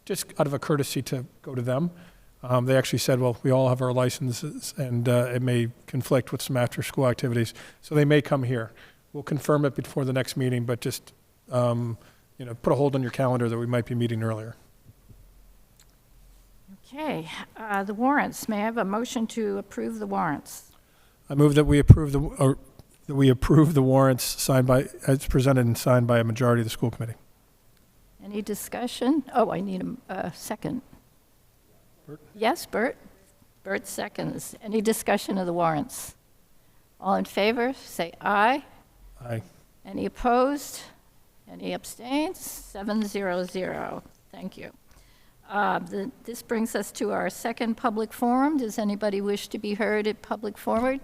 just out of a courtesy to go to them. They actually said, well, we all have our licenses and it may conflict with some after school activities. So they may come here. We'll confirm it before the next meeting, but just put a hold on your calendar that we might be meeting earlier. Okay, the warrants. May I have a motion to approve the warrants? I move that we approve the warrants signed by, as presented and signed by a majority of the school committee. Any discussion? Oh, I need a second. Bert? Yes, Bert. Bert seconds. Any discussion of the warrants? All in favor, say aye. Aye. Any opposed? Any abstains? 700. Thank you. This brings us to our second public forum. Does anybody wish to be heard at public forum?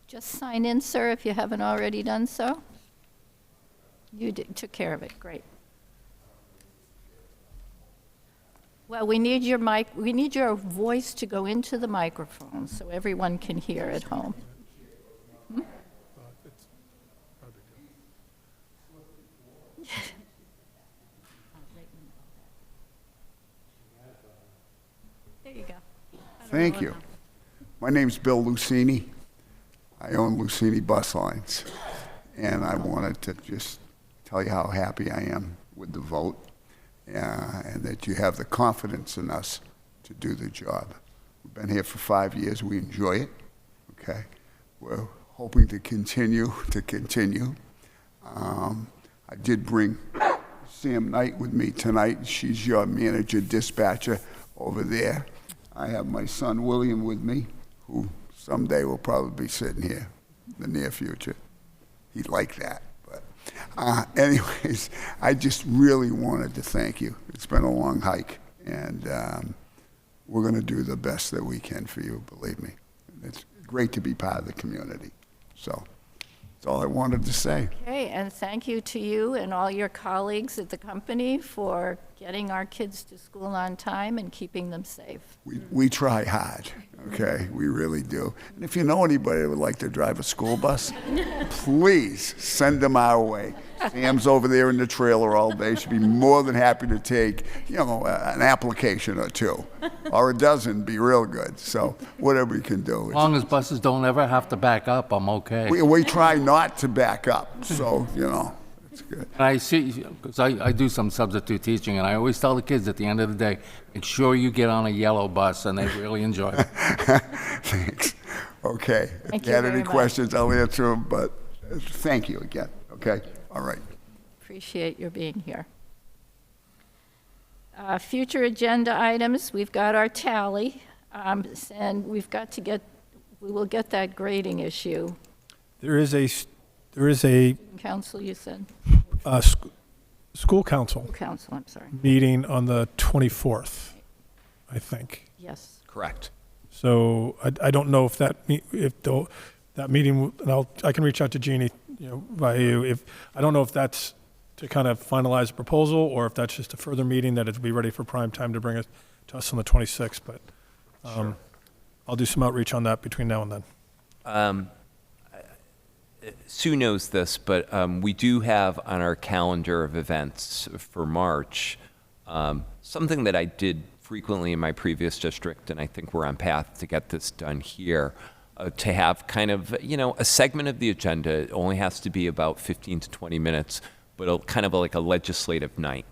Just sign in, sir, if you haven't already done so. You took care of it. Great. Well, we need your mic. We need your voice to go into the microphone so everyone can hear at home. There you go. Thank you. My name's Bill Lucini. I own Lucini Bus Lines. And I wanted to just tell you how happy I am with the vote and that you have the confidence in us to do the job. We've been here for 5 years. We enjoy it. Okay? We're hoping to continue. I did bring Sam Knight with me tonight. She's your manager dispatcher over there. I have my son William with me, who someday will probably be sitting here in the near future. He'd like that. But anyways, I just really wanted to thank you. It's been a long hike, and we're going to do the best that we can for you, believe me. It's great to be part of the community. So That's all I wanted to say. Okay, and thank you to you and all your colleagues at the company for getting our kids to school on time and keeping them safe. We try hard, okay? We really do. And if you know anybody that would like to drive a school bus, please send them our way. Sam's over there in the trailer all day. She'd be more than happy to take, an application or two. Or a dozen, be real good. So whatever we can do. As long as buses don't ever have to back up, I'm okay. We try not to back up, so, it's good. And I see, because I do some substitute teaching, and I always tell the kids at the end of the day, make sure you get on a yellow bus, and they really enjoy it. Thanks. Okay. Thank If you you had very any much. questions, I'll answer them, but thank you again, okay? All right. Appreciate your being here. Future agenda items, we've got our tally, and we will get that grading issue. There is a Council, you said? school council Council, I'm sorry. meeting on the 24th, I think. Yes. Correct. So I don't know if that meeting, and I can reach out to Jeannie, via you. I don't know if that's to kind of finalize a proposal, or if that's just a further meeting that it'll be ready for prime time to bring it to us on the 26th. But I'll do some outreach on that between now and then. Sue knows this, but we do have on our calendar of events for March something that I did frequently in my previous district, and I think we're on path to get this done here, to have kind of, a segment of the agenda. It only has to be about 15 to 20 minutes, but kind of like a legislative night.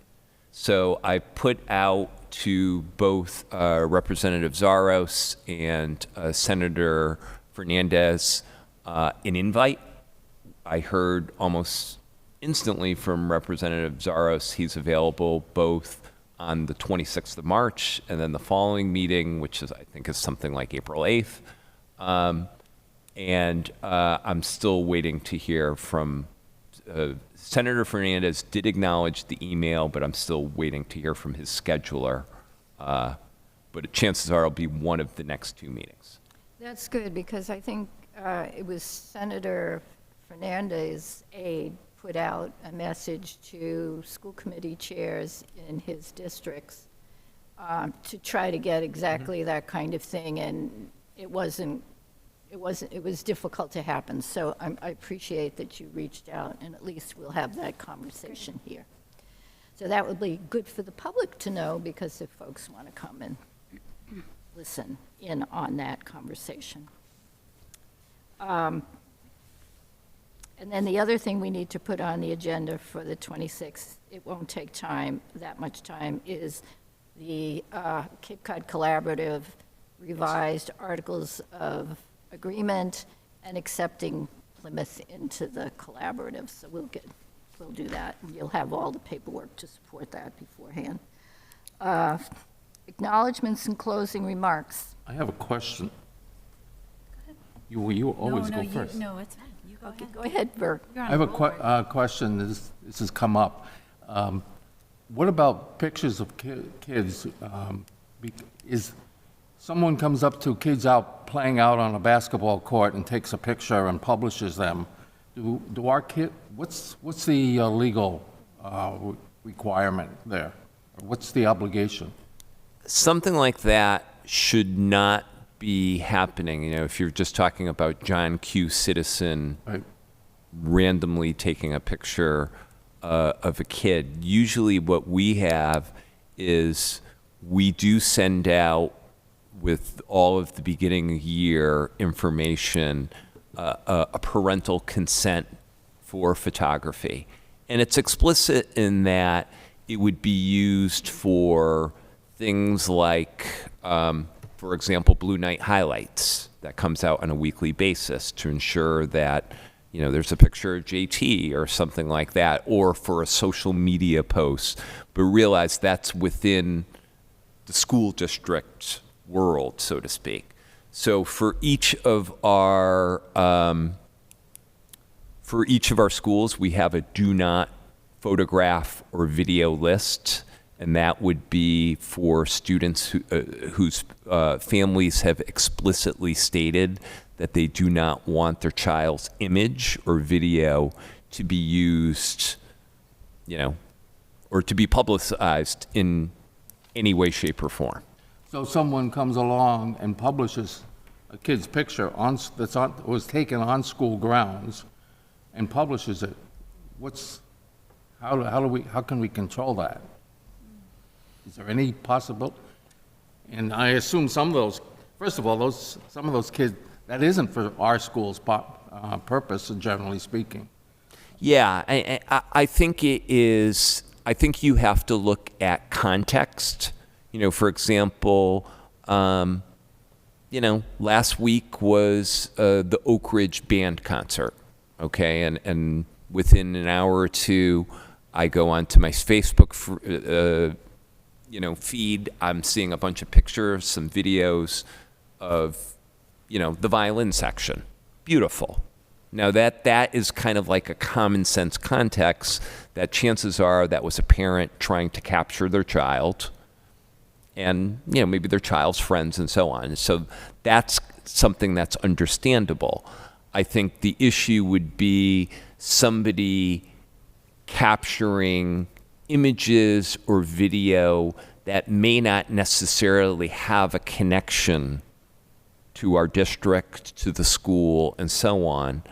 So I put out to both Representative Zaros and Senator Fernandez an invite. I heard almost instantly from Representative Zaros he's available both on the 26th of March and then the following meeting, which I think is something like April 8th. And I'm still waiting to hear from Senator Fernandez. Did acknowledge the email, but I'm still waiting to hear from his scheduler. But chances are it'll be one of the next two meetings. That's good, because I think it was Senator Fernandez's aide put out a message to school committee chairs in his districts to try to get exactly that kind of thing, and it was difficult to happen. So I appreciate that you reached out, and at least we'll have that conversation here. So that would be good for the public to know, because if folks want to come and listen in on that conversation. And then the other thing we need to put on the agenda for the 26th, it won't take that much time, is the Cape Cod Collaborative revised Articles of Agreement and accepting Plymouth into the collaborative. So we'll do that, and you'll have all the paperwork to support that beforehand. Acknowledgements and closing remarks. I have a question. You always go first. No, it's fine. You go ahead. Go ahead, Bert. I have a question. This has come up. What about pictures of kids? Is someone comes up to kids out playing out on a basketball court and takes a picture and publishes them? Do our what's the legal requirement there? What's the obligation? Something like that should not be happening. If you're just talking about John Q. Citizen Right. randomly taking a picture of a kid, usually what we have is we do send out with all of the beginning year information a parental consent for photography. And it's explicit in that it would be used for things like, for example, Blue Night Highlights that comes out on a weekly basis to ensure that, there's a picture of JT or something like that, or for a social media post, but realize that's within the school district world, so to speak. So for each of our schools, we have a do not photograph or video list, and that would be for students whose families have explicitly stated that they do not want their child's image or video to be used, or to be publicized in any way, shape, or form. So someone comes along and publishes a kid's picture was taken on school grounds and publishes it. How can we control that? Is there any possibility? And I assume some of those, first of all, some of those kids, that isn't for our school's purpose, generally speaking. Yeah, I think it is. I think you have to look at context. For example, last week was the Oak Ridge Band concert, okay? And within an hour or two, I go onto my Facebook feed. I'm seeing a bunch of pictures, some videos of, the violin section. Beautiful. Now that is kind of like a common sense context that chances are that was a parent trying to capture their child and, maybe their child's friends and so on. So that's something that's understandable. I think the issue would be somebody capturing images or video that may not necessarily have a connection to our district, to the school, and so on.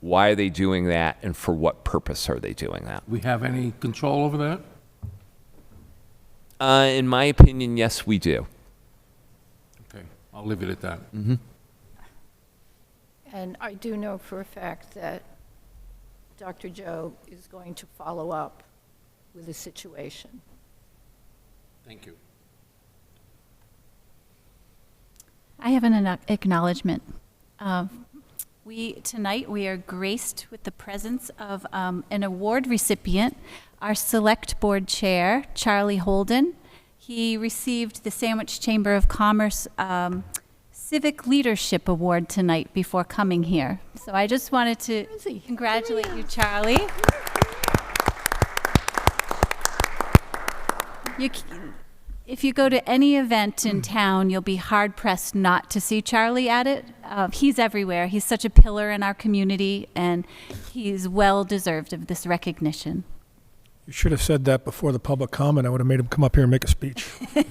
Why are they doing that, and for what purpose are they doing that? We have any control over that? In my opinion, yes, we do. Okay, I'll leave it at that. Mm-hmm. And I do know for a fact that Dr. Joe is going to follow up with the situation. Thank you. I have an acknowledgement. Tonight we are graced with the presence of an award recipient, our Select Board Chair, Charlie Holden. He received the Sandwich Chamber of Commerce Civic Leadership Award tonight before coming here. So I just wanted to congratulate you, Charlie. If you go to any event in town, you'll be hard-pressed not to see Charlie at it. He's everywhere. He's such a pillar in our community, and he's well-deserved of this recognition. You should have said that before the public comment. I would have made him come up here and make a speech. All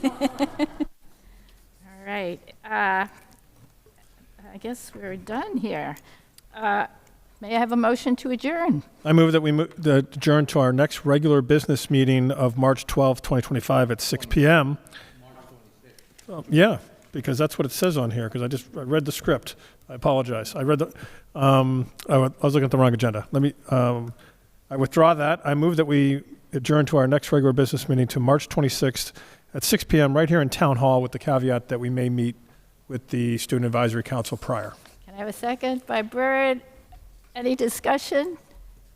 right. I guess we're done here. May I have a motion to adjourn? I move that we adjourn to our next regular business meeting of March 12th, 2025 at 6 p.m. Yeah, because that's what it says on here, because I read the script. I apologize. I was looking at the wrong agenda. I withdraw that. I move that we adjourn to our next regular business meeting to March 26th at 6 p.m. right here in Town Hall, with the caveat that we may meet with the Student Advisory Council prior. Can I have a second by Bird? Any discussion?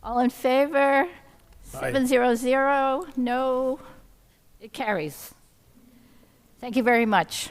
All in favor? Aye. 700. No. It carries. Thank you very much.